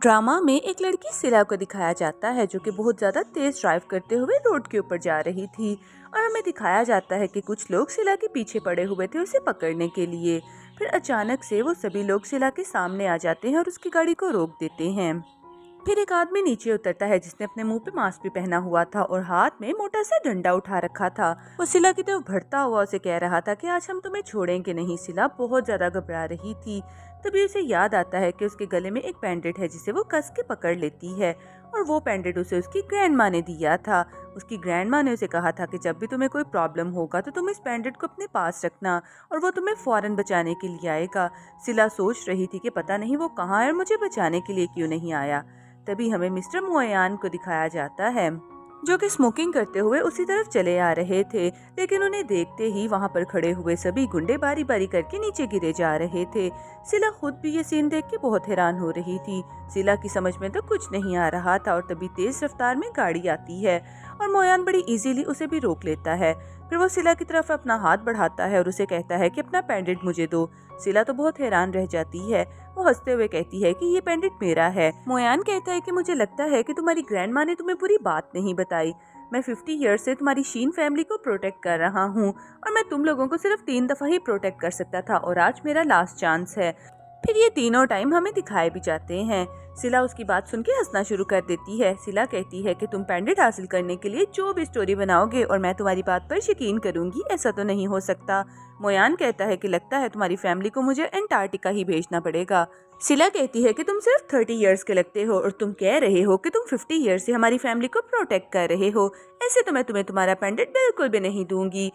Drama में एक लड़की सिला को दिखाया जाता है जो कि बहुत ज़्यादा तेज ड्राइव करते हुए रोड के ऊपर जा रही थी और हमें दिखाया जाता है कि कुछ लोग सिला के पीछे पड़े हुए थे उसे पकड़ने के लिए। फिर अचानक से वो सभी लोग सिला के सामने आ जाते हैं और उसकी गाड़ी को रोक देते हैं। फिर एक आदमी नीचे उतरता है जिसने अपने मुंह पे मास्क भी पहना हुआ था और हाथ में मोटा सा डंडा उठा रखा था। वो सिला की तरफ बढ़ता हुआ उसे कह रहा था कि आज हम तुम्हें छोड़ेंगे नहीं। सिला बहुत ज्यादा घबरा रही थी। तभी उसे याद आता है कि उसके गले में एक बैंडेड है जिसे वो कस के पकड़ लेती है और वो बैंडेड उसे उसकी ग्रैंड माँ ने दिया था। उसकी ग्रैंड माँ ने उसे कहा था कि जब भी तुम्हें कोई प्रॉब्लम होगा तो तुम इस बैंडेड को अपने पास रखना और वो तुम्हें फौरन बचाने के लिए आएगा। सिला सोच रही थी कि पता नहीं वो कहाँ है और मुझे बचाने के लिए क्यों नहीं आया। तभी हमें मिस्टर मोयान को दिखाया जाता है जो कि स्मोकिंग करते हुए उसी तरफ चले आ रहे थे, लेकिन उन्हें देखते ही वहां पर खड़े हुए सभी गुंडे बारी बारी करके नीचे गिरे जा रहे थे। सिला खुद भी ये सीन देख के बहुत हैरान हो रही थी। सिला की समझ में तो कुछ नहीं आ रहा था और तभी तेज रफ्तार में गाड़ी आती है और मोयान बड़ी इजीली उसे भी रोक लेता है। फिर वो सिला की तरफ अपना हाथ बढ़ाता है और उसे कहता है कि अपना पेंडेंट मुझे दो। सिला तो बहुत हैरान रह जाती है। वो हंसते हुए कहती है कि ये पेंडेंट मेरा है। मोयान कहता है कि मुझे लगता है कि तुम्हारी ग्रैंड माँ ने तुम्हें पूरी बात नहीं बताई। मैं 50 ईयर्स से तुम्हारी शीन फैमिली को प्रोटेक्ट कर रहा हूँ और मैं तुम लोगों को सिर्फ 3 दफा ही प्रोटेक्ट कर सकता था और आज मेरा लास्ट चांस है। फिर ये तीनों टाइम हमें दिखाए भी जाते हैं। सिला उसकी बात सुन के हंसना शुरू कर देती है। सिला कहती है कि तुम पेंडेंट हासिल करने के लिए जो भी स्टोरी बनाओगे और मैं तुम्हारी बात पर यकीन करूंगी, ऐसा तो नहीं हो सकता। मोयान कहता है कि लगता है तुम्हारी फैमिली को मुझे एंटार्क्टिका ही भेजना पड़ेगा। सिला कहती है कि तुम सिर्फ 30 इयर्स के लगते हो और तुम कह रहे हो कि तुम 50 इयर्स से हमारी फैमिली को प्रोटेक्ट कर रहे हो। ऐसे तो मैं तुम्हें तुम्हारा पेंडेंट बिल्कुल भी नहीं दूंगी।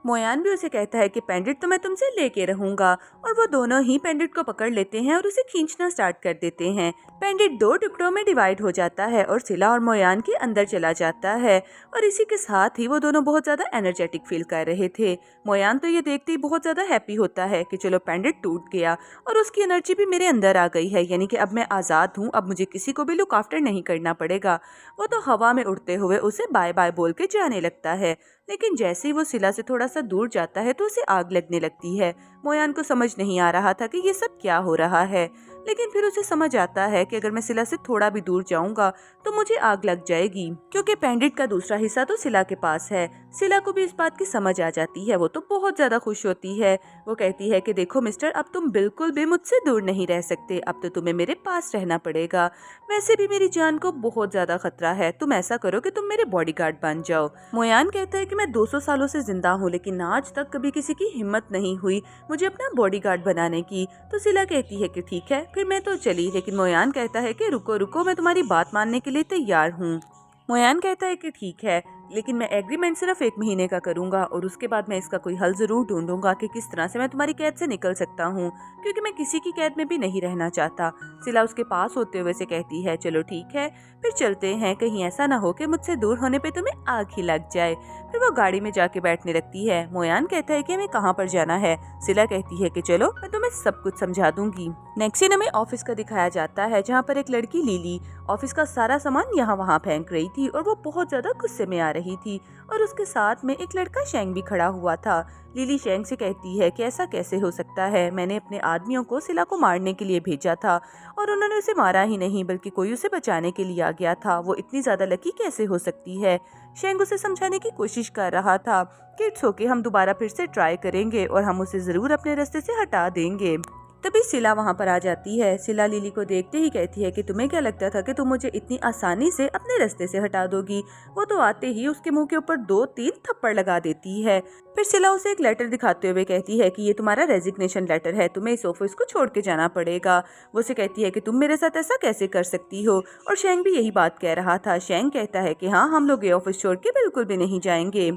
मोयान भी उसे कहता है कि पेंडेंट तो मैं तुमसे लेके रहूंगा और वो दोनों ही पेंडेंट को पकड़ लेते हैं और उसे खींचना स्टार्ट कर देते हैं। पेंडेंट 2 टुकड़ों में डिवाइड हो जाता है और सिला और मोयान के अंदर चला जाता है और इसी के साथ ही वो दोनों बहुत ज्यादा एनर्जेटिक फील कर रहे थे। मोयान तो ये देखते ही बहुत ज्यादा हैप्पी होता है कि चलो पेंडेंट टूट गया और उसकी एनर्जी भी मेरे अंदर आ गई है, यानी कि अब मैं आजाद हूँ, अब मुझे किसी को भी लुक आफ्टर नहीं करना पड़ेगा। वो तो हवा में उड़ते हुए उसे बाय बाय बोल के जाने लगता है, लेकिन जैसे ही वो सिला से थोड़ा सा दूर जाता है तो उसे आग लगने लगती है। मोयान को समझ नहीं आ रहा था कि ये सब क्या हो रहा है, लेकिन फिर उसे समझ आता है कि अगर मैं सिला से थोड़ा भी दूर जाऊंगा तो मुझे आग लग जाएगी, क्योंकि पेंडेंट का दूसरा हिस्सा तो सिला के पास है। सिला को भी इस बात की समझ आ जाती है। वो तो बहुत ज्यादा खुश होती है। वो कहती है कि देखो मिस्टर, अब तुम बिल्कुल भी मुझसे दूर नहीं रह सकते, अब तो तुम्हें मेरे पास रहना पड़ेगा। वैसे भी मेरी जान को बहुत ज्यादा खतरा है, तुम ऐसा करो कि तुम मेरे बॉडीगार्ड बन जाओ। मोयान कहता है कि मैं 200 सालों से जिंदा हूँ, लेकिन आज तक कभी किसी की हिम्मत नहीं हुई मुझे अपना बॉडीगार्ड बनाने की। तो सिला कहती है कि ठीक है, फिर मैं तो चली, लेकिन मोयान कहता है कि रुको रुको, मैं तुम्हारी बात मानने के लिए तैयार हूँ। मोयान कहता है कि ठीक है, लेकिन मैं एग्रीमेंट सिर्फ 1 महीने का करूंगा और उसके बाद मैं इसका कोई हल जरूर ढूंढूंगा कि किस तरह से मैं तुम्हारी कैद से निकल सकता हूँ, क्योंकि मैं किसी की कैद में भी नहीं रहना चाहता। सिला उसके पास होते हुए से कहती है चलो ठीक है, फिर चलते हैं, कहीं ऐसा ना हो कि मुझसे दूर होने पे तुम्हें आग ही लग जाए। फिर वो गाड़ी में जाके बैठने लगती है। मोयान कहता है कि हमें कहाँ पर जाना है। सिला कहती है कि चलो मैं तुम्हें सब कुछ समझा दूंगी। नेक्स्ट सीन हमें ऑफिस का दिखाया जाता है, जहाँ पर एक लड़की लिली ऑफिस का सारा सामान यहाँ वहाँ फेंक रही थी और वो बहुत ज्यादा गुस्से में आ रही थी और उसके साथ में एक लड़का शेंग भी खड़ा हुआ था। लिली शेंग से कहती है कि ऐसा कैसे हो सकता है, मैंने अपने आदमियों को सिला को मारने के लिए भेजा था और उन्होंने उसे मारा ही नहीं बल्कि कोई उसे बचाने के लिए आ गया था, वो इतनी ज्यादा लकी कैसे हो सकती है। शेंग उसे समझाने की कोशिश कर रहा था कि इट्स ओके, हम दोबारा फिर से ट्राई करेंगे और हम उसे जरूर अपने रास्ते से हटा देंगे। तभी सिला वहाँ पर आ जाती है। सिला लिली को देखते ही कहती है कि तुम्हें क्या लगता था कि तुम मुझे इतनी आसानी से अपने रास्ते से हटा दोगी। वो तो आते ही उसके मुंह के ऊपर 2-3 थप्पड़ लगा देती है। फिर सिला उसे एक लेटर दिखाते हुए कहती है कि ये तुम्हारा रेजिग्नेशन लेटर है, तुम्हें इस ऑफिस को छोड़ के जाना पड़ेगा। वो उसे कहती है कि तुम मेरे साथ ऐसा कैसे कर सकती हो, और शेंग भी यही बात कह रहा था। शेंग कहता है कि हाँ, हम लोग ये ऑफिस छोड़ के बिल्कुल भी नहीं जाएंगे।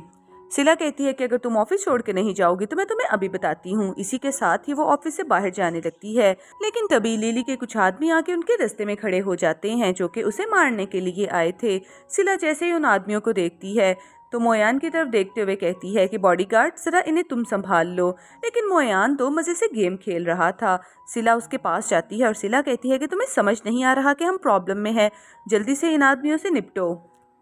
सिला कहती है कि अगर तुम ऑफिस छोड़ के नहीं जाओगी तो मैं तुम्हें अभी बताती हूँ। इसी के साथ ही वो ऑफिस से बाहर जाने लगती है, लेकिन तभी लिली के कुछ आदमी आके उनके रास्ते में खड़े हो जाते हैं जो कि उसे मारने के लिए आए थे। सिला जैसे ही उन आदमियों को देखती है तो मोयान की तरफ देखते हुए कहती है कि बॉडीगार्ड, जरा इन्हें तुम संभाल लो, लेकिन मोयान तो मजे से गेम खेल रहा था। सिला उसके पास जाती है और सिला कहती है कि तुम्हें समझ नहीं आ रहा कि हम प्रॉब्लम में है, जल्दी से इन आदमियों से निपटो।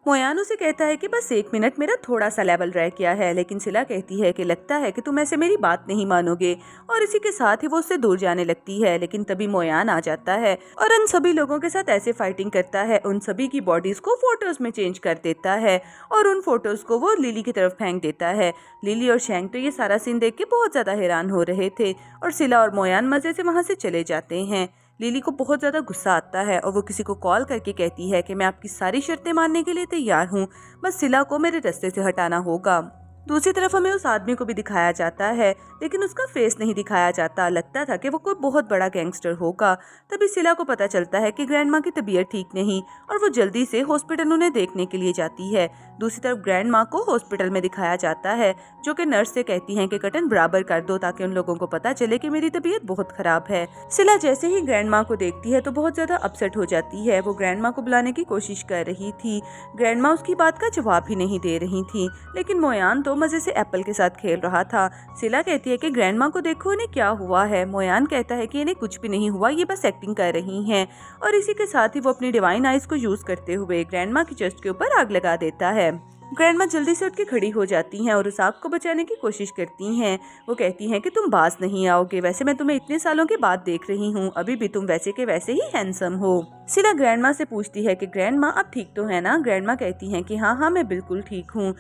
मोयान उसे कहता है कि बस 1 मिनट, मेरा थोड़ा सा लेवल रह गया है, लेकिन सिला कहती है कि लगता है कि तुम ऐसे मेरी बात नहीं मानोगे, और इसी के साथ ही वो उससे दूर जाने लगती है। लेकिन तभी मोयान आ जाता है और उन सभी लोगों के साथ ऐसे फाइटिंग करता है, उन सभी की बॉडीज को फोटोज में चेंज कर देता है और उन फोटोज को वो लिली की तरफ फेंक देता है। लिली और शैंग तो ये सारा सीन देख के बहुत ज्यादा हैरान हो रहे थे और सिला और मोयान मजे से वहाँ से चले जाते हैं। लिली को बहुत ज़्यादा गुस्सा आता है और वो किसी को कॉल करके कहती है कि मैं आपकी सारी शर्तें मानने के लिए तैयार हूँ, बस सिला को मेरे रास्ते से हटाना होगा। दूसरी तरफ हमें उस आदमी को भी दिखाया जाता है, लेकिन उसका फेस नहीं दिखाया जाता। लगता था कि वो कोई बहुत बड़ा गैंगस्टर होगा। तभी सिला को पता चलता है कि ग्रैंड माँ की तबीयत ठीक नहीं और वो जल्दी से हॉस्पिटल उन्हें देखने के लिए जाती है। दूसरी तरफ ग्रैंड माँ को हॉस्पिटल में दिखाया जाता है, जो कि नर्स से कहती हैं कि कर्टन बराबर कर दो ताकि उन लोगों को पता चले कि मेरी तबीयत बहुत खराब है। सिला जैसे ही ग्रैंड माँ को देखती है तो बहुत ज्यादा अपसेट हो जाती है। वो ग्रैंड माँ को बुलाने की कोशिश कर रही थी, ग्रैंड माँ उसकी बात का जवाब ही नहीं दे रही थी, लेकिन मोयान तो मजे से एप्पल के साथ खेल रहा था। सिला कहती है कि ग्रैंड माँ को देखो इन्हें क्या हुआ है। मोयान कहता है कि इन्हें कुछ भी नहीं हुआ, ये बस एक्टिंग कर रही हैं, और इसी के साथ ही वो अपनी डिवाइन आइज को यूज करते हुए ग्रैंड माँ की चेस्ट के ऊपर आग लगा देता है। ग्रैंड माँ जल्दी से उठ के खड़ी हो जाती हैं और उस आग को बचाने की कोशिश करती हैं। वो कहती हैं कि तुम बाज नहीं आओगे, वैसे मैं तुम्हें इतने सालों के बाद देख रही हूँ, अभी भी तुम वैसे के वैसे ही हैंडसम हो। सिला ग्रैंड माँ से पूछती है कि ग्रैंड माँ आप ठीक तो है ना। ग्रैंड माँ कहती हैं कि हाँ हाँ मैं बिल्कुल ठीक हूँ।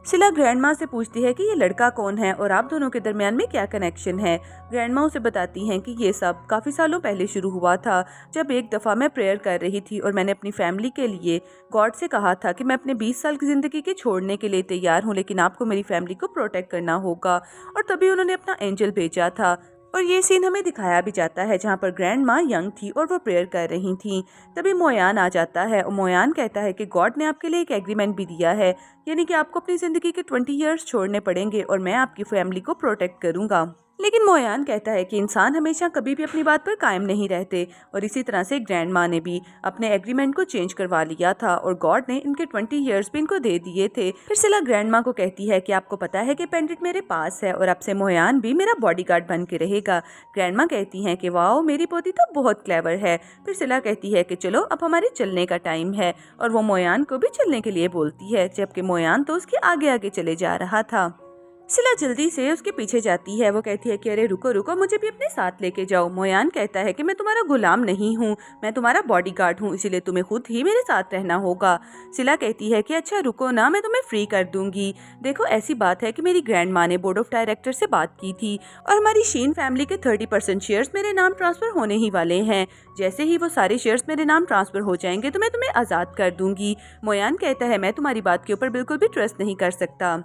सिला ग्रैंड माँ से पूछती है कि ये लड़का कौन है और आप दोनों के दरमियान में क्या कनेक्शन है। ग्रैंड माँ उसे बताती हैं कि ये सब काफ़ी सालों पहले शुरू हुआ था, जब एक दफ़ा मैं प्रेयर कर रही थी और मैंने अपनी फैमिली के लिए गॉड से कहा था कि मैं अपने 20 साल की ज़िंदगी के छोड़ने के लिए तैयार हूँ, लेकिन आपको मेरी फैमिली को प्रोटेक्ट करना होगा, और तभी उन्होंने अपना एंजल भेजा था। और ये सीन हमें दिखाया भी जाता है जहाँ पर ग्रैंड माँ यंग थी और वो प्रेयर कर रही थी। तभी मोयान आ जाता है और मोयान कहता है कि गॉड ने आपके लिए एक एग्रीमेंट भी दिया है, यानी कि आपको अपनी ज़िंदगी के 20 इयर्स छोड़ने पड़ेंगे और मैं आपकी फैमिली को प्रोटेक्ट करूँगा। लेकिन मोयान कहता है कि इंसान हमेशा कभी भी अपनी बात पर कायम नहीं रहते, और इसी तरह से ग्रैंड माँ ने भी अपने एग्रीमेंट को चेंज करवा लिया था और गॉड ने इनके 20 इयर्स भी इनको दे दिए थे। फिर सिला ग्रैंड माँ को कहती है कि आपको पता है कि पेंडेंट मेरे पास है और अब से मोयान भी मेरा बॉडीगार्ड बन के रहेगा। ग्रैंड माँ कहती हैं कि वाओ मेरी पोती तो बहुत क्लेवर है। फिर सिला कहती है कि चलो अब हमारे चलने का टाइम है, और वो मोयान को भी चलने के लिए बोलती है, जबकि मोयान तो उसके आगे आगे चले जा रहा था। सिला जल्दी से उसके पीछे जाती है। वो कहती है कि अरे रुको रुको, मुझे भी अपने साथ लेके जाओ। मोयान कहता है कि मैं तुम्हारा गुलाम नहीं हूँ, मैं तुम्हारा बॉडीगार्ड हूँ, इसीलिए तुम्हें खुद ही मेरे साथ रहना होगा। सिला कहती है कि अच्छा रुको ना, मैं तुम्हें फ्री कर दूंगी। देखो ऐसी बात है कि मेरी ग्रैंड माँ ने बोर्ड ऑफ डायरेक्टर से बात की थी और हमारी शीन फैमिली के 30% शेयर्स मेरे नाम ट्रांसफर होने ही वाले हैं। जैसे ही वो सारे शेयर्स मेरे नाम ट्रांसफर हो जाएंगे तो मैं तुम्हें आज़ाद कर दूंगी। मोयान कहता है मैं तुम्हारी बात के ऊपर बिल्कुल भी ट्रस्ट नहीं कर सकता।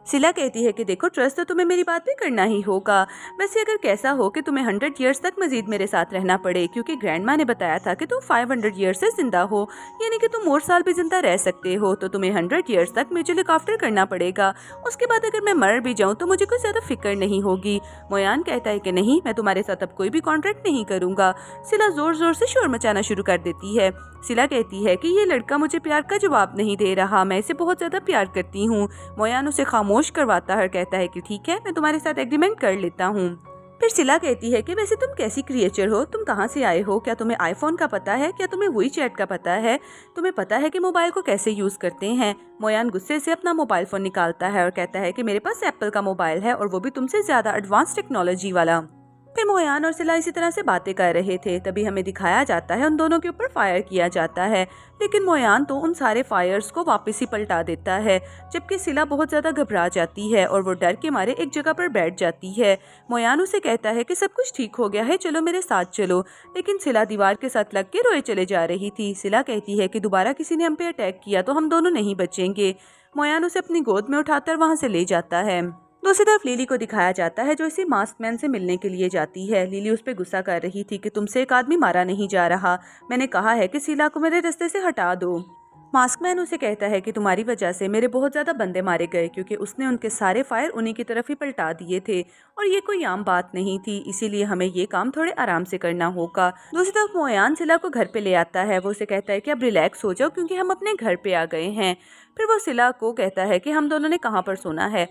सिला कहती है कि देखो ट्रस्ट तो तुम्हें मेरी बात पे करना ही होगा, वैसे अगर कैसा हो कि तुम्हें 100 इयर्स तक मजीद मेरे साथ रहना पड़े, क्योंकि ग्रैंड माँ ने बताया था कि तुम 500 इयर्स से जिंदा हो, यानी कि तुम और साल भी जिंदा रह सकते हो, तो तुम्हें 100 इयर्स तक मुझे लुक आफ्टर करना पड़ेगा। उसके बाद अगर मैं मर भी जाऊँ तो मुझे कोई ज्यादा फिक्र नहीं होगी। मोयान कहता है कि नहीं, मैं तुम्हारे साथ अब कोई भी कॉन्ट्रैक्ट नहीं करूंगा। सिला जोर जोर से शोर मचाना शुरू कर देती है। सिला कहती है कि ये लड़का मुझे प्यार का जवाब नहीं दे रहा, मैं इसे बहुत ज्यादा प्यार करती हूँ। मोयान उसे खामोश करवाता है, कहता है कि ठीक है मैं तुम्हारे साथ एग्रीमेंट कर लेता हूँ। फिर सिला कहती है कि वैसे तुम कैसी क्रिएचर हो, तुम कहाँ से आए हो, क्या तुम्हें आईफोन का पता है, क्या तुम्हें वही चैट का पता है, तुम्हें पता है कि मोबाइल को कैसे यूज करते हैं। मोयान गुस्से से अपना मोबाइल फोन निकालता है और कहता है कि मेरे पास एप्पल का मोबाइल है और वो भी तुमसे ज्यादा एडवांस टेक्नोलॉजी वाला। फिर मोयान और सिला इसी तरह से बातें कर रहे थे, तभी हमें दिखाया जाता है उन दोनों के ऊपर फायर किया जाता है, लेकिन मोयान तो उन सारे फायर्स को वापस ही पलटा देता है, जबकि सिला बहुत ज्यादा घबरा जाती है और वो डर के मारे एक जगह पर बैठ जाती है। मोयान उसे कहता है कि सब कुछ ठीक हो गया है, चलो मेरे साथ चलो, लेकिन सिला दीवार के साथ लग के रोए चले जा रही थी। सिला कहती है कि दोबारा किसी ने हम पे अटैक किया तो हम दोनों नहीं बचेंगे। मोयान उसे अपनी गोद में उठाकर वहाँ से ले जाता है। दूसरी तरफ लिली को दिखाया जाता है जो इसी मास्क मैन से मिलने के लिए जाती है। लिली उस पर गुस्सा कर रही थी कि तुमसे एक आदमी मारा नहीं जा रहा, मैंने कहा है कि सिला को मेरे रास्ते से हटा दो। मास्क मैन उसे कहता है कि तुम्हारी वजह से मेरे बहुत ज्यादा बंदे मारे गए, क्योंकि उसने उनके सारे फायर उन्हीं की तरफ ही पलटा दिए थे और ये कोई आम बात नहीं थी, इसीलिए हमें ये काम थोड़े आराम से करना होगा। दूसरी तरफ मोयान सिला को घर पे ले आता है। वो उसे कहता है कि अब रिलैक्स हो जाओ क्योंकि हम अपने घर पे आ गए हैं। फिर वो सिला को कहता है कि हम दोनों ने कहाँ पर सोना है।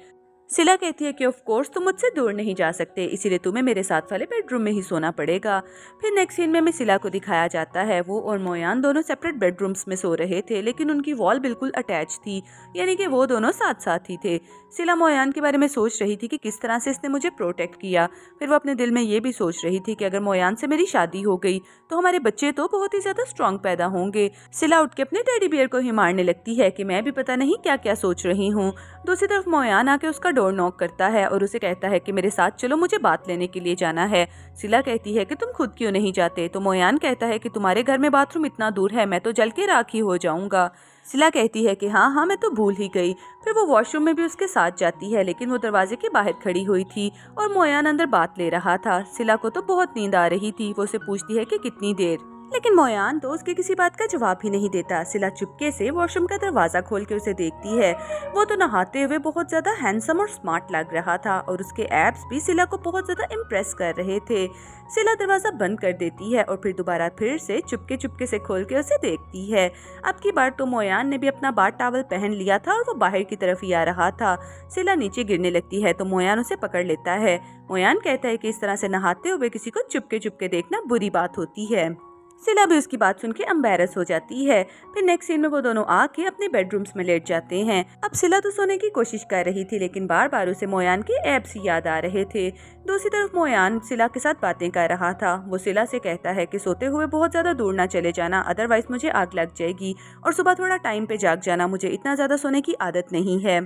सिला कहती है कि ऑफ कोर्स तुम मुझसे दूर नहीं जा सकते, इसीलिए तुम्हें मेरे साथ वाले बेडरूम में ही सोना पड़ेगा। फिर नेक्स्ट सीन में हमें सिला को दिखाया जाता है, वो और मोयान दोनों सेपरेट बेडरूम्स में सो रहे थे, लेकिन उनकी वॉल बिल्कुल अटैच थी, यानी कि वो दोनों साथ साथ ही थे। सिला मोयान के बारे में सोच रही थी कि किस तरह से इसने मुझे प्रोटेक्ट किया। फिर वो अपने दिल में ये भी सोच रही थी कि अगर मोयान से मेरी शादी हो गई तो हमारे बच्चे तो बहुत ही ज्यादा स्ट्रॉन्ग पैदा होंगे। सिला उठ के अपने टेडी बियर को ही मारने लगती है कि मैं भी पता नहीं क्या क्या सोच रही हूँ। दूसरी तरफ मोयान आके उसका डोर नॉक करता है और उसे कहता है कि मेरे साथ चलो, मुझे बात लेने के लिए जाना है। सिला कहती है कि तुम खुद क्यों नहीं जाते, तो मोयान कहता है कि तुम्हारे घर में बाथरूम इतना दूर है, मैं तो जल के राख ही हो जाऊंगा। सिला कहती है कि हाँ मैं तो भूल ही गई। फिर वो वॉशरूम में भी उसके साथ जाती है, लेकिन वो दरवाजे के बाहर खड़ी हुई थी और मोयान अंदर बात ले रहा था। सिला को तो बहुत नींद आ रही थी। वो उसे पूछती है कि कितनी देर, लेकिन मोयान तो उसके किसी बात का जवाब ही नहीं देता। सिला चुपके से वॉशरूम का दरवाजा खोल के उसे देखती है। वो तो नहाते हुए बहुत ज्यादा हैंडसम और स्मार्ट लग रहा था और उसके एब्स भी सिला को बहुत ज्यादा इम्प्रेस कर रहे थे। सिला दरवाजा बंद कर देती है और फिर दोबारा फिर से चुपके से खोल के उसे देखती है। अब की बार तो मोयान ने भी अपना बाथ टॉवल पहन लिया था और वो बाहर की तरफ ही आ रहा था। सिला नीचे गिरने लगती है तो मोयान उसे पकड़ लेता है। मोयान कहता है कि इस तरह से नहाते हुए किसी को चुपके देखना बुरी बात होती है। सिला भी उसकी बात सुन के एम्बैरस हो जाती है। फिर नेक्स्ट सीन में वो दोनों आके अपने बेडरूम्स में लेट जाते हैं। अब सिला तो सोने की कोशिश कर रही थी, लेकिन बार बार उसे मोयान के एब्स याद आ रहे थे। दूसरी तरफ मोयान सिला के साथ बातें कर रहा था। वो सिला से कहता है कि सोते हुए बहुत ज्यादा दूर ना चले जाना, अदरवाइज मुझे आग लग जाएगी, और सुबह थोड़ा टाइम पे जाग जाना, मुझे इतना ज्यादा सोने की आदत नहीं है।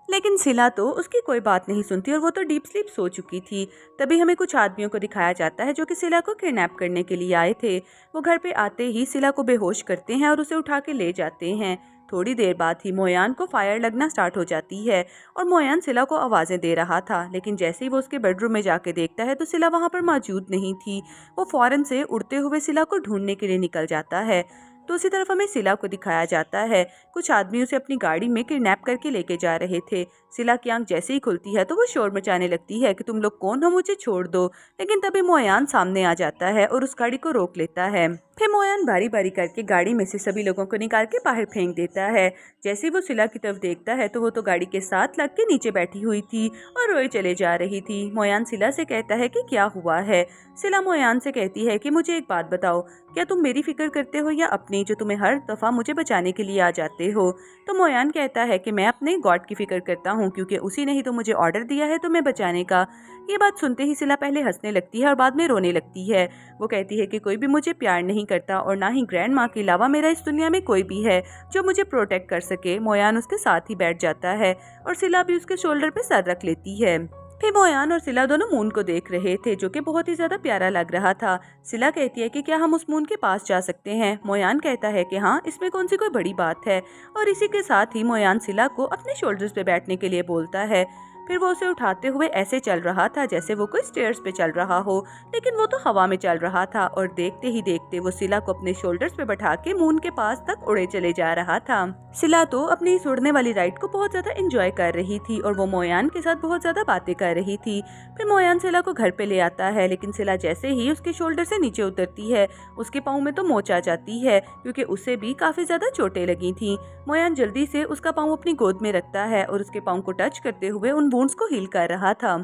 लेकिन सिला तो उसकी कोई बात नहीं सुनती और वो तो डीप स्लीप सो चुकी थी। तभी हमें कुछ आदमियों को दिखाया जाता है जो कि सिला को किडनैप करने के लिए आए थे। वो घर पे आते ही सिला को बेहोश करते हैं और उसे उठा के ले जाते हैं। थोड़ी देर बाद ही मोयान को फायर लगना स्टार्ट हो जाती है और मोयान सिला को आवाजें दे रहा था, लेकिन जैसे ही वो उसके बेडरूम में जाके देखता है तो सिला वहाँ पर मौजूद नहीं थी। वो फौरन से उड़ते हुए सिला को ढूंढने के लिए निकल जाता है। दूसरी तरफ हमें सिला को दिखाया जाता है। कुछ आदमी उसे अपनी गाड़ी में किडनैप करके लेके जा रहे थे। सिला की आंख जैसे ही खुलती है तो वो शोर मचाने लगती है कि तुम लोग कौन हो, मुझे छोड़ दो। लेकिन तभी मोयान सामने आ जाता है और उस गाड़ी को रोक लेता है। फिर मोयान बारी बारी करके गाड़ी में से सभी लोगों को निकाल के बाहर फेंक देता है। जैसे ही वो सिला की तरफ देखता है तो वो तो गाड़ी के साथ लग के नीचे बैठी हुई थी और रोए चले जा रही थी। मोयान सिला से कहता है कि क्या हुआ है। सिला मोयान से कहती है कि मुझे एक बात बताओ, क्या तुम मेरी फिक्र करते हो या अपनी, जो तुम्हें हर दफा मुझे बचाने के लिए आ जाते हो। तो मोयान कहता है कि मैं अपने गॉड की फिक्र करता हूँ, क्योंकि उसी ने ही तो मुझे ऑर्डर दिया है तुम्हें बचाने का। ये बात सुनते ही सिला पहले हंसने लगती है और बाद में रोने लगती है। वो कहती है कि कोई भी मुझे प्यार नहीं करता और ना ही ग्रैंड माँ के अलावा मेरा इस दुनिया में कोई भी है जो मुझे प्रोटेक्ट कर सके। मोयान उसके साथ ही बैठ जाता है और सिला भी उसके शोल्डर पे सर रख लेती है। फिर मोयान और सिला दोनों मून को देख रहे थे, जो कि बहुत ही ज्यादा प्यारा लग रहा था। सिला कहती है कि क्या हम उस मून के पास जा सकते हैं। मोयान कहता है कि हाँ, इसमें कौन सी कोई बड़ी बात है। और इसी के साथ ही मोयान सिला को अपने शोल्डर्स पे बैठने के लिए बोलता है। फिर वो उसे उठाते हुए ऐसे चल रहा था जैसे वो कोई स्टेयर्स पे चल रहा हो, लेकिन वो तो हवा में चल रहा था और देखते ही देखते वो सिला को अपने शोल्डर्स पे बैठा के मून के पास तक उड़े चले जा रहा था। सिला तो अपनी इस उड़ने वाली राइड को बहुत ज्यादा एंजॉय कर रही थी और वो मोयान के साथ बहुत ज्यादा बातें कर रही थी। फिर मोयान सिला को घर पे ले आता है, लेकिन सिला जैसे ही उसके शोल्डर से नीचे उतरती है उसके पाँव में तो मोच आ जाती है, क्योंकि उसे भी काफी ज्यादा चोटें लगी थी। मोयान जल्दी से उसका पाँव अपनी गोद में रखता है और उसके पाँव को टच करते हुए उन वुंड्स को हील कर रहा था।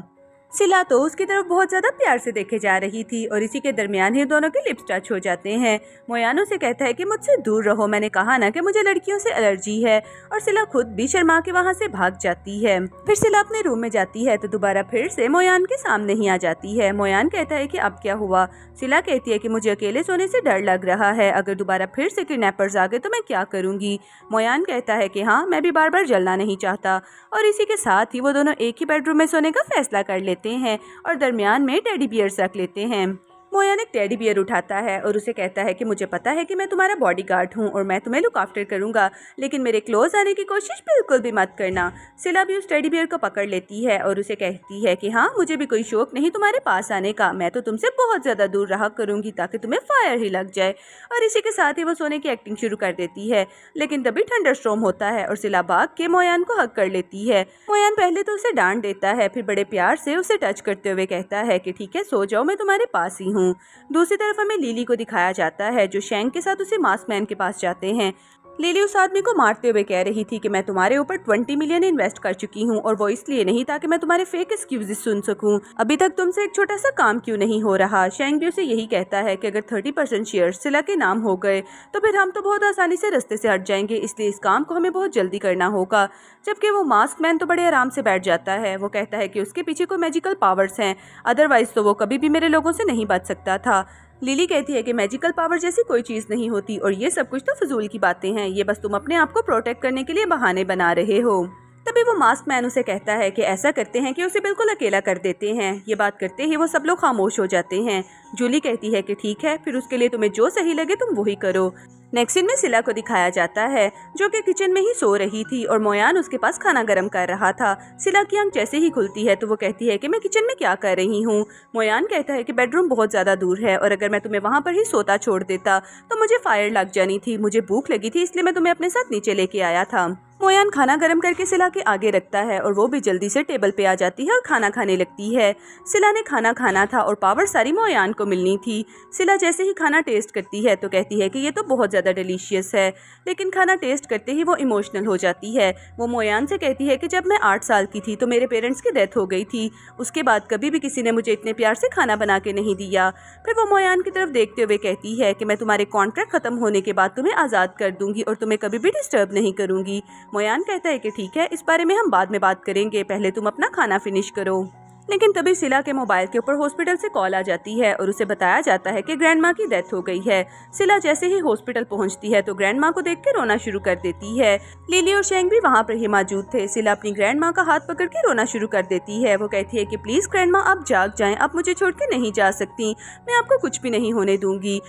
सिला तो उसकी तरफ बहुत ज्यादा प्यार से देखे जा रही थी और इसी के दरमियान ही दोनों के लिप्स टच हो जाते हैं। मोयान उसे कहता है कि मुझसे दूर रहो, मैंने कहा ना कि मुझे लड़कियों से एलर्जी है। और सिला खुद भी शर्मा के वहाँ से भाग जाती है। फिर सिला अपने रूम में जाती है तो दोबारा फिर से मोयान के सामने ही आ जाती है। मोयान कहता है कि अब क्या हुआ। सिला कहती है कि मुझे अकेले सोने से डर लग रहा है, अगर दोबारा फिर से किडनैपर्स आ गए तो मैं क्या करूंगी। मोयान कहता है कि हाँ, मैं भी बार बार जलना नहीं चाहता। और इसी के साथ ही वो दोनों एक ही बेडरूम में सोने का फैसला कर लेते हैं और दरमियान में टेडी बियर्स रख लेते हैं। मोयान एक टेडी बियर उठाता है और उसे कहता है कि मुझे पता है कि मैं तुम्हारा बॉडीगार्ड हूँ और मैं तुम्हें लुक आफ्टर करूंगा, लेकिन मेरे क्लोज आने की कोशिश बिल्कुल भी मत करना। सिला भी उस टेडी बियर को पकड़ लेती है और उसे कहती है कि हाँ, मुझे भी कोई शौक नहीं तुम्हारे पास आने का, मैं तो तुमसे बहुत ज्यादा दूर रहा करूंगी ताकि तुम्हें फायर ही लग जाए। और इसी के साथ ही वो सोने की एक्टिंग शुरू कर देती है, लेकिन तभी थंडरस्टॉर्म होता है और सिला भाग के मोयान को हग कर लेती है। मोयान पहले तो उसे डांट देता है, फिर बड़े प्यार से उसे टच करते हुए कहता है कि ठीक है, सो जाओ, मैं तुम्हारे पास ही हूँ। दूसरी तरफ हमें लिली को दिखाया जाता है जो शैंक के साथ उसे मास्क मैन के पास जाते हैं। लिली उस आदमी को मारते हुए कह रही थी कि मैं तुम्हारे ऊपर 20 मिलियन इन्वेस्ट कर चुकी हूँ और वो इसलिए नहीं ताकि मैं तुम्हारे फेक एक्सक्यूजेस सुन सकूं। अभी तक तुमसे एक छोटा सा काम क्यों नहीं हो रहा। शेंग भी उसे यही कहता है कि अगर 30% शेयर सिला के नाम हो गए तो फिर हम तो बहुत आसानी से रास्ते से हट जाएंगे, इसलिए इस काम को हमें बहुत जल्दी करना होगा। जबकि वो मास्क मैन तो बड़े आराम से बैठ जाता है। वो कहता है कि उसके पीछे कोई मैजिकल पावर्स हैं, अदरवाइज तो वो कभी भी मेरे लोगों से नहीं बच सकता था। लिली कहती है कि मैजिकल पावर जैसी कोई चीज नहीं होती और ये सब कुछ तो फजूल की बातें हैं, ये बस तुम अपने आप को प्रोटेक्ट करने के लिए बहाने बना रहे हो। तभी वो मास्क मैन उसे कहता है कि ऐसा करते हैं कि उसे बिल्कुल अकेला कर देते हैं। ये बात करते ही वो सब लोग खामोश हो जाते हैं। जूली कहती है कि ठीक है, फिर उसके लिए तुम्हें जो सही लगे तुम वही करो। नेक्स्ट सीन में सिला को दिखाया जाता है जो कि किचन में ही सो रही थी और मोयान उसके पास खाना गर्म कर रहा था। सिला की आंख जैसे ही खुलती है तो वो कहती है कि मैं किचन में क्या कर रही हूँ। मोयान कहता है कि बेडरूम बहुत ज़्यादा दूर है और अगर मैं तुम्हें वहाँ पर ही सोता छोड़ देता तो मुझे फायर लग जानी थी। मुझे भूख लगी थी इसलिए मैं तुम्हें अपने साथ नीचे लेके आया था। मोयान खाना गर्म करके सिला के आगे रखता है और वो भी जल्दी से टेबल पे आ जाती है और खाना खाने लगती है। सिला ने खाना खाना था और पावर सारी मोयान को मिलनी थी। सिला जैसे ही खाना टेस्ट करती है तो कहती है कि ये तो बहुत ज़्यादा डिलीशियस है, लेकिन खाना टेस्ट करते ही वो इमोशनल हो जाती है। वो मोयान से कहती है कि जब मैं 8 साल की थी तो मेरे पेरेंट्स की डेथ हो गई थी। उसके बाद कभी भी किसी ने मुझे इतने प्यार से खाना बना के नहीं दिया। फिर वो मोयान की तरफ देखते हुए कहती है कि मैं तुम्हारे कॉन्ट्रैक्ट खत्म होने के बाद तुम्हें आज़ाद कर दूंगी और तुम्हें कभी भी डिस्टर्ब नहीं करूंगी। मोयान कहता है कि ठीक है, इस बारे में हम बाद में बात करेंगे, पहले तुम अपना खाना फिनिश करो। लेकिन तभी सिला के मोबाइल के ऊपर हॉस्पिटल से कॉल आ जाती है और उसे बताया जाता है कि ग्रैंड माँ की डेथ हो गई है। सिला जैसे ही हॉस्पिटल पहुंचती है तो ग्रैंड माँ को देख के रोना शुरू कर देती है। लिली और शेंग भी वहाँ पर ही मौजूद थे। सिला अपनी ग्रैंड माँ का हाथ पकड़ के रोना शुरू कर देती है। वो कहती है कि प्लीज ग्रैंड माँ आप जाग जाएं, आप मुझे छोड़ के नहीं जा सकती, मैं आपको कुछ भी नहीं होने दूंगी।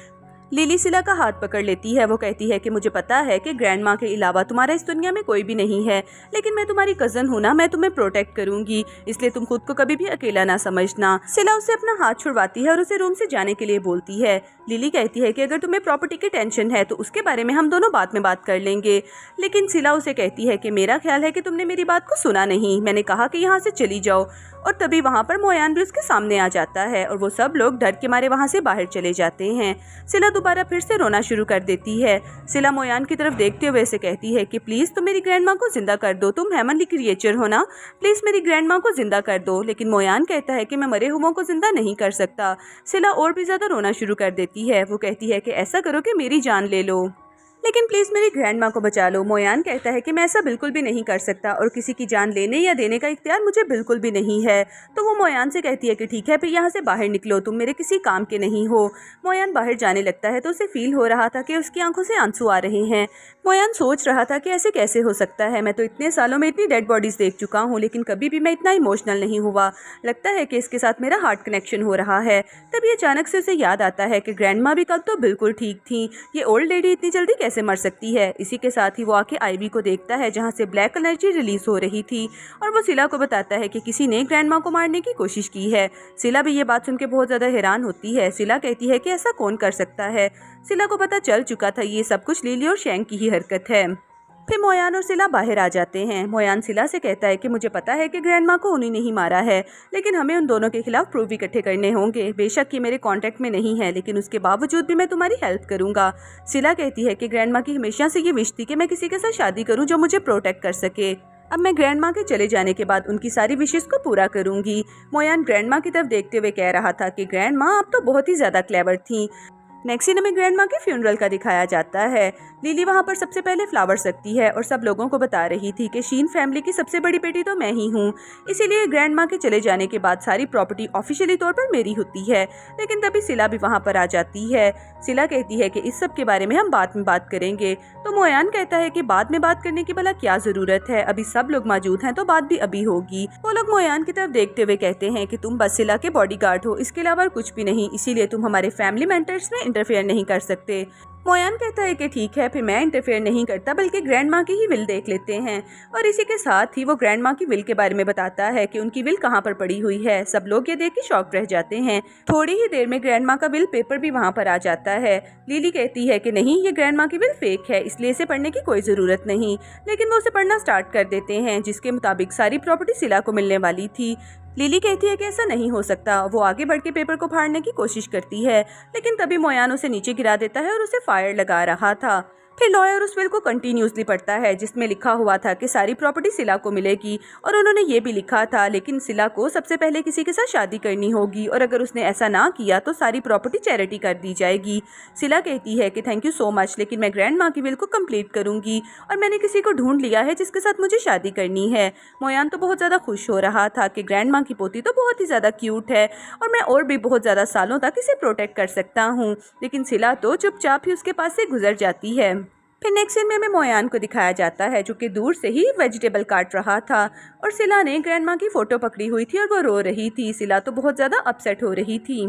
लिली सिला का हाथ पकड़ लेती है। वो कहती है कि मुझे पता है कि ग्रैंड माँ के अलावा तुम्हारा इस दुनिया में कोई भी नहीं है, लेकिन मैं तुम्हारी कजन हूँ ना, मैं तुम्हें प्रोटेक्ट करूंगी, इसलिए तुम खुद को कभी भी अकेला ना समझना। सिला उससे अपना हाथ छुड़वाती है और उसे रूम से जाने के लिए बोलती है। लिली कहती है कि अगर तुम्हें प्रॉपर्टी की टेंशन है तो उसके बारे में हम दोनों बाद में बात कर लेंगे, लेकिन सिला उसे कहती है कि मेरा ख्याल है कि तुमने मेरी बात को सुना नहीं, मैंने कहा कि यहाँ से चली जाओ। और तभी वहाँ पर मोयान भी उसके सामने आ जाता है और वो सब लोग डर के मारे वहाँ से बाहर चले जाते हैं। सिला दोबारा फिर से रोना शुरू कर देती है। सिला मोयान की तरफ देखते हुए से कहती है कि प्लीज तुम मेरी ग्रैंड माँ को जिंदा कर दो, तुम हेमनली क्रिएचर हो ना, प्लीज मेरी ग्रैंड माँ को जिंदा कर दो। लेकिन मोयान कहता है कि मैं मरे हुओं को जिंदा नहीं कर सकता। सिला और भी ज्यादा रोना शुरू कर देती है। वो कहती है कि ऐसा करो कि मेरी जान ले लो, लेकिन प्लीज मेरी ग्रैंड माँ को बचा लो। मोयान कहता है कि मैं ऐसा बिल्कुल भी नहीं कर सकता और किसी की जान लेने या देने का इख्तियार मुझे बिल्कुल भी नहीं है। तो वो मोयान से कहती है कि ठीक है, फिर यहाँ से बाहर निकलो, तुम मेरे किसी काम के नहीं हो। मोयान बाहर जाने लगता है तो उसे फील हो रहा था कि उसकी आंखों से आंसू आ रहे हैं। मोयान सोच रहा था कि ऐसे कैसे हो सकता है, मैं तो इतने सालों में इतनी डेड बॉडीज देख चुका हूँ लेकिन कभी भी मैं इतना इमोशनल नहीं हुआ। लगता है कि इसके साथ मेरा हार्ट कनेक्शन हो रहा है। तभी अचानक से उसे याद आता है कि ग्रैंड माँ भी कल तो बिल्कुल ठीक थी, ये ओल्ड लेडी इतनी जल्दी कैसे मर सकती है। इसी के साथ ही वो आके आईवी को देखता है जहाँ से ब्लैक एनर्जी रिलीज हो रही थी और वो सिला को बताता है कि किसी ने ग्रैंड माँ को मारने की कोशिश की है। सिला भी ये बात सुन के बहुत ज्यादा हैरान होती है। सिला कहती है कि ऐसा कौन कर सकता है। सिला को पता चल चुका था ये सब कुछ लिली और शेंग की ही हरकत है। फिर मोयान और सिला बाहर आ जाते हैं। मोयान सिला से कहता है कि मुझे पता है कि ग्रैंड माँ को उन्हें नहीं मारा है, लेकिन हमें उन दोनों के खिलाफ प्रूफ इकट्ठे करने होंगे। बेशक ये मेरे कॉन्टेक्ट में नहीं है, लेकिन उसके बावजूद भी मैं तुम्हारी हेल्प करूंगा। सिला कहती है कि ग्रैंड माँ की हमेशा से ये विश थी कि मैं किसी के साथ शादी करूँ जो मुझे प्रोटेक्ट कर सके। अब मैं ग्रैंड माँ के चले जाने के बाद उनकी सारी विशेष को पूरा करूंगी। मोयान ग्रैंड माँ की तरफ देखते हुए कह रहा था कि ग्रैंड माँ आप तो बहुत ही ज्यादा क्लेवर थी। नेक्स्ट सीन में ग्रैंड माँ के फ्यूनरल का दिखाया जाता है। लिली वहाँ पर सबसे पहले फ्लावर्स रखती है और सब लोगों को बता रही थी कि शीन फैमिली की सबसे बड़ी बेटी तो मैं ही हूँ, इसीलिए ग्रैंड माँ के चले जाने के बाद सारी प्रॉपर्टी ऑफिशियली तौर पर मेरी होती है। लेकिन तभी सिला भी वहाँ पर आ जाती है। सिला कहती है कि इस सब के बारे में हम बाद में बात करेंगे। तो मोयान कहता है कि बाद में बात करने की भला क्या जरूरत है, अभी सब लोग मौजूद हैं तो बात भी अभी होगी। वो लोग मोयान की तरफ देखते हुए कहते हैं कि तुम बस सिला के बॉडीगार्ड हो, इसके अलावा कुछ भी नहीं, इसीलिए तुम हमारे फैमिली मैटर्स में इंटरफेयर नहीं कर सकते। मोयान कहता है कि ठीक है, फिर मैं इंटरफेयर नहीं करता, बल्कि ग्रैंड माँ की ही विल देख लेते हैं। और इसी के साथ ही वो ग्रैंड माँ की विल के बारे में बताता है कि उनकी विल कहाँ पर पड़ी हुई है। सब लोग ये देख के शॉक रह जाते हैं। थोड़ी ही देर में ग्रैंड माँ का विल पेपर भी वहाँ पर आ जाता है। लिली कहती है कि नहीं, ये ग्रैंड माँ की विल फेक है, इसलिए इसे पढ़ने की कोई जरूरत नहीं। लेकिन वो उसे पढ़ना स्टार्ट कर देते हैं, जिसके मुताबिक सारी प्रॉपर्टी सिला को मिलने वाली थी। लिली कहती है कि ऐसा नहीं हो सकता। वो आगे बढ़ के पेपर को फाड़ने की कोशिश करती है, लेकिन तभी मोयान उसे नीचे गिरा देता है और उसे फायर लगा रहा था। फिर लॉयर उस विल को कंटिन्यूसली पढ़ता है जिसमें लिखा हुआ था कि सारी प्रॉपर्टी सिला को मिलेगी और उन्होंने ये भी लिखा था लेकिन सिला को सबसे पहले किसी के साथ शादी करनी होगी और अगर उसने ऐसा ना किया तो सारी प्रॉपर्टी चैरिटी कर दी जाएगी। सिला कहती है कि थैंक यू सो मच, लेकिन मैं ग्रैंड माँ की विल को कंप्लीट करूंगी और मैंने किसी को ढूंढ लिया है जिसके साथ मुझे शादी करनी है। मोयान तो बहुत ज़्यादा खुश हो रहा था कि ग्रैंड माँ की पोती तो बहुत ही ज़्यादा क्यूट है और मैं और भी बहुत ज़्यादा सालों तक इसे प्रोटेक्ट कर सकता हूँ, लेकिन सिला तो चुपचाप ही उसके पास से गुजर जाती है। फिर नेक्स्ट सीन में हमें मोयान को दिखाया जाता है जो कि दूर से ही वेजिटेबल काट रहा था और सिला ने ग्रैंड माँ की फोटो पकड़ी हुई थी और वो रो रही थी। सिला तो बहुत ज़्यादा अपसेट हो रही थी।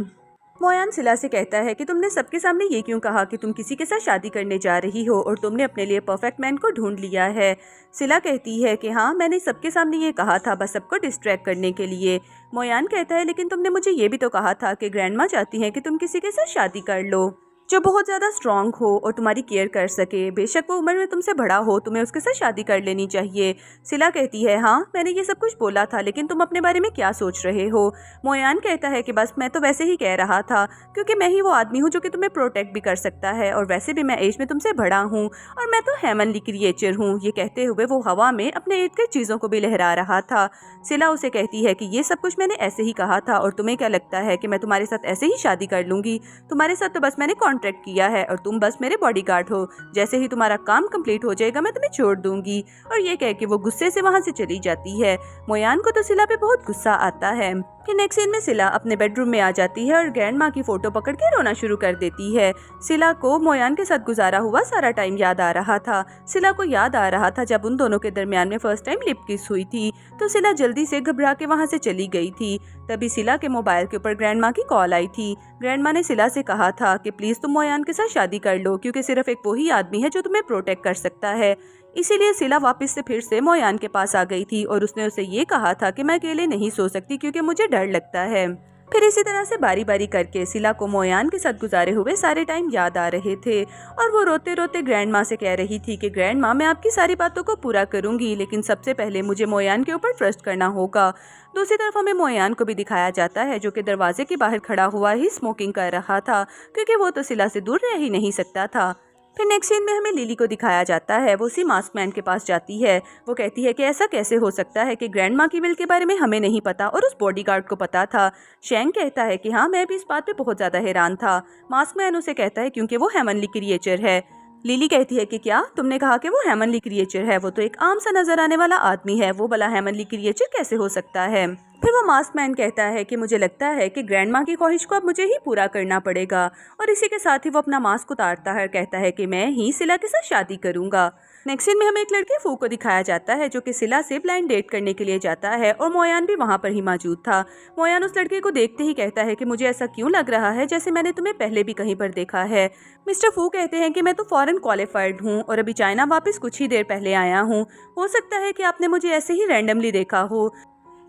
मोयान सिला से कहता है कि तुमने सबके सामने ये क्यों कहा कि तुम किसी के साथ शादी करने जा रही हो और तुमने अपने लिए परफेक्ट मैन को ढूंढ लिया है। सिला कहती है कि हाँ, मैंने सबके सामने ये कहा था बस सबको डिस्ट्रैक्ट करने के लिए। मोयान कहता है लेकिन तुमने मुझे ये भी तो कहा था कि ग्रैंड माँ चाहती हैं कि तुम किसी के साथ शादी कर लो जो बहुत ज़्यादा स्ट्रांग हो और तुम्हारी केयर कर सके। बेशक वो उम्र में तुमसे बड़ा हो, तुम्हें उसके साथ शादी कर लेनी चाहिए। सिला कहती है हाँ, मैंने ये सब कुछ बोला था, लेकिन तुम अपने बारे में क्या सोच रहे हो। मोयान कहता है कि बस मैं तो वैसे ही कह रहा था क्योंकि मैं ही वो आदमी हूँ जो कि तुम्हें प्रोटेक्ट भी कर सकता है और वैसे भी मैं एज में तुमसे बड़ा हूँ और मैं तो हेवनली क्रिएचर हूँ। ये कहते हुए वो हवा में अपने इर्द गिर्द चीज़ों को भी लहरा रहा था। सिला उसे कहती है कि ये सब कुछ मैंने ऐसे ही कहा था और तुम्हें क्या लगता है कि मैं तुम्हारे साथ ऐसे ही शादी कर लूंगी। तुम्हारे साथ तो बस मैंने कॉन्ट्रैक्ट किया है और तुम बस मेरे बॉडीगार्ड हो। जैसे ही तुम्हारा काम कंप्लीट हो जाएगा मैं तुम्हें छोड़ दूंगी। और ये कह के वो गुस्से से वहाँ से चली जाती है। मोयान को तो सिला पे बहुत गुस्सा आता है। फिर नेक्स्ट सीन में सिला अपने बेडरूम में आ जाती है और ग्रैंड माँ की फोटो पकड़ के रोना शुरू कर देती है। सिला को मोयान के साथ गुजारा हुआ सारा टाइम याद आ रहा था। सिला को याद आ रहा था जब उन दोनों के दरमियान में फर्स्ट टाइम लिप किस हुई थी, तो सिला जल्दी से घबरा के वहाँ से चली गई थी। तभी सिला के मोबाइल के ऊपर ग्रैंड माँ की कॉल आई थी। ग्रैंड माँ ने सिला से कहा था कि प्लीज तुम मोयान के साथ शादी कर लो क्योंकि सिर्फ एक वही आदमी है जो तुम्हें प्रोटेक्ट कर सकता है। इसीलिए सिला वापस से फिर से मोयान के पास आ गई थी और उसने उसे ये कहा था कि मैं अकेले नहीं सो सकती क्योंकि मुझे डर लगता है। फिर इसी तरह से बारी बारी करके सिला को मोयान के साथ गुजारे हुए सारे टाइम याद आ रहे थे और वो रोते रोते ग्रैंड माँ से कह रही थी कि ग्रैंड माँ, मैं आपकी सारी बातों को पूरा करूंगी, लेकिन सबसे पहले मुझे मोयान के ऊपर ट्रस्ट करना होगा। दूसरी तरफ हमें मोयान को भी दिखाया जाता है जो कि दरवाजे के बाहर खड़ा हुआ ही स्मोकिंग कर रहा था क्योंकि वो तो सिला से दूर रह ही नहीं सकता था। फिर नेक्स्ट सीन में हमें लिली को दिखाया जाता है। वो उसी मास्क मैन के पास जाती है। वो कहती है कि ऐसा कैसे हो सकता है कि ग्रैंड माँ की विल के बारे में हमें नहीं पता और उस बॉडीगार्ड को पता था। शैंग कहता है कि हाँ, मैं भी इस बात पे बहुत ज़्यादा हैरान था। मास्क मैन उसे कहता है क्योंकि वो हेवनली क्रिएचर है। लिली कहती है कि क्या तुमने कहा कि वो हेवनली क्रिएचर है, वो तो एक आम सा नजर आने वाला आदमी है, वो भला हेवनली क्रिएचर कैसे हो सकता है। फिर वो मास्क मैन कहता है कि मुझे लगता है कि ग्रैंड माँ की ख्वाहिश को अब मुझे ही पूरा करना पड़ेगा और इसी के साथ ही वो अपना मास्क उतारता है, कहता है कि मैं ही सिला के साथ शादी करूंगा। नेक्स्ट सीन में हमें एक लड़के फू को दिखाया जाता है जो कि सिला से ब्लाइंड डेट करने के लिए जाता है और मोयान भी वहाँ पर ही मौजूद था। मोयान उस लड़के को देखते ही कहता है कि मुझे ऐसा क्यों लग रहा है जैसे मैंने तुम्हें पहले भी कहीं पर देखा है। मिस्टर फू कहते हैं कि मैं तो फॉरेन क्वालिफाइड हूँ और अभी चाइना वापस कुछ ही देर पहले आया हूँ, हो सकता है कि आपने मुझे ऐसे ही रैंडमली देखा हो।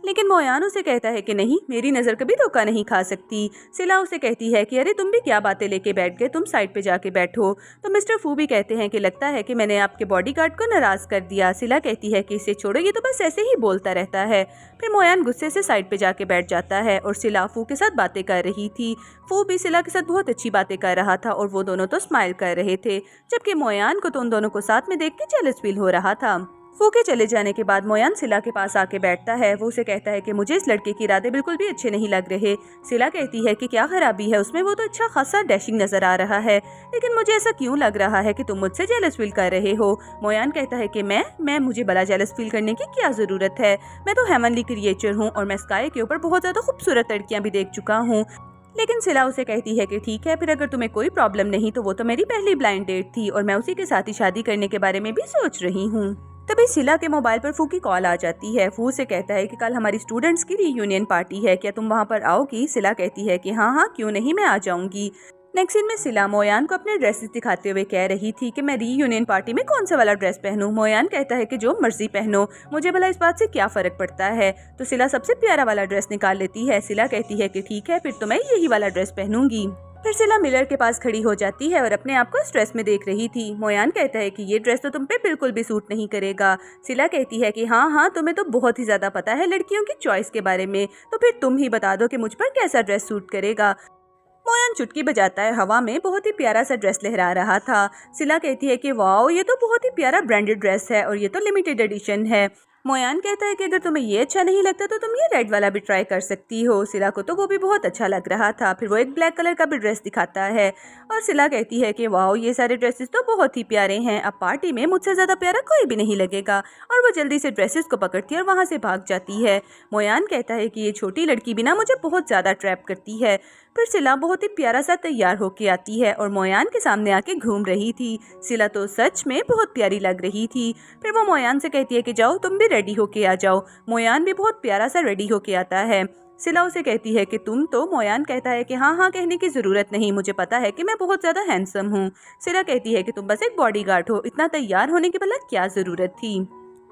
लेकिन मोयान उसे कहता है कि नहीं, मेरी नज़र कभी धोखा नहीं खा सकती। सिला उसे कहती है कि अरे तुम भी क्या बातें लेके बैठ गए, तुम साइड पे जाके बैठो। तो मिस्टर फू भी कहते हैं कि लगता है कि मैंने आपके बॉडीगार्ड को नाराज़ कर दिया। सिला कहती है कि इसे छोड़ो, ये तो बस ऐसे ही बोलता रहता है। फिर मोयान गुस्से से साइड पे जाके बैठ जाता है और सिला फू के साथ बातें कर रही थी। फू भी सिला के साथ बहुत अच्छी बातें कर रहा था और वो दोनों तो स्माइल कर रहे थे, जबकि मोयान को तो उन दोनों को साथ में देख के जेलस फील हो रहा था। फू के चले जाने के बाद मोयान सिला के पास आके बैठता है। वो उसे कहता है कि मुझे इस लड़के के इरादे बिल्कुल भी अच्छे नहीं लग रहे। सिला कहती है कि क्या खराबी है उसमें, वो तो अच्छा खासा डैशिंग नजर आ रहा है, लेकिन मुझे ऐसा क्यों लग रहा है कि तुम मुझसे जेलस फील कर रहे हो। मोयान कहता है कि मैं मुझे भला जेलस फील करने की क्या जरूरत है, मैं तो हेवनली क्रिएचर हूँ और मैं स्काई के ऊपर बहुत ज्यादा खूबसूरत लड़कियां भी देख चुका हूँ। लेकिन सिला उसे कहती है कि ठीक है, फिर अगर तुम्हें कोई प्रॉब्लम नहीं तो वो तो मेरी पहली ब्लाइंड डेट थी और मैं उसी के साथ ही शादी करने के बारे में भी सोच रही हूँ। तभी सिला के मोबाइल पर फू की कॉल आ जाती है। फू से कहता है कि कल हमारी स्टूडेंट्स की रीयूनियन पार्टी है, क्या तुम वहाँ पर आओगी। सिला कहती है कि हाँ क्यों नहीं, मैं आ जाऊंगी। नेक्स्ट सीन में सिला मोयान को अपने ड्रेसेस दिखाते हुए कह रही थी कि मैं रीयूनियन पार्टी में कौन सा वाला ड्रेस पहनूं। मोयान कहता है कि जो मर्जी पहनो, मुझे भला इस बात से क्या फर्क पड़ता है। तो सिला सबसे प्यारा वाला ड्रेस निकाल लेती है। सिला कहती है कि ठीक है, फिर तो मैं यही वाला ड्रेस पहनूंगी। फिर सिला मिरर के पास खड़ी हो जाती है और अपने आप को स्ट्रेस में देख रही थी। मोयान कहता है कि ये ड्रेस तो तुम पे बिल्कुल भी सूट नहीं करेगा। सिला कहती है कि हाँ, तुम्हें तो बहुत ही ज्यादा पता है लड़कियों की चॉइस के बारे में, तो फिर तुम ही बता दो कि मुझ पर कैसा ड्रेस सूट करेगा। मोयान चुटकी बजाता है हवा में, बहुत ही प्यारा सा ड्रेस लहरा रहा था। सिला कहती है कि वाओ, ये तो बहुत ही प्यारा ब्रांडेड ड्रेस है और ये तो लिमिटेड एडिशन है। मोयान कहता है कि अगर तुम्हें ये अच्छा नहीं लगता तो तुम ये रेड वाला भी ट्राई कर सकती हो। सिला को तो वो भी बहुत अच्छा लग रहा था। फिर वो एक ब्लैक कलर का भी ड्रेस दिखाता है और सिला कहती है कि वाओ, ये सारे ड्रेसेस तो बहुत ही प्यारे हैं, अब पार्टी में मुझसे ज़्यादा प्यारा कोई भी नहीं लगेगा। और वो जल्दी से ड्रेसेस को पकड़ती है और वहाँ से भाग जाती है। मोयान कहता है कि ये छोटी लड़की भी ना मुझे बहुत ज़्यादा ट्रैप करती है। फिर सिला बहुत ही प्यारा सा तैयार होके आती है और मोयान के सामने आके घूम रही थी। सिला तो सच में बहुत प्यारी लग रही थी। फिर वो मोयान से कहती है कि जाओ तुम भी रेडी होके आ जाओ। मोयान भी बहुत प्यारा सा रेडी होके आता है। सिला उसे कहती है कि तुम तो, मोयान कहता है कि हाँ हाँ कहने की ज़रूरत नहीं, मुझे पता है कि मैं बहुत ज़्यादा हैंडसम हूँ। सिला कहती है कि तुम बस एक बॉडीगार्ड हो, इतना तैयार होने की भला क्या ज़रूरत थी।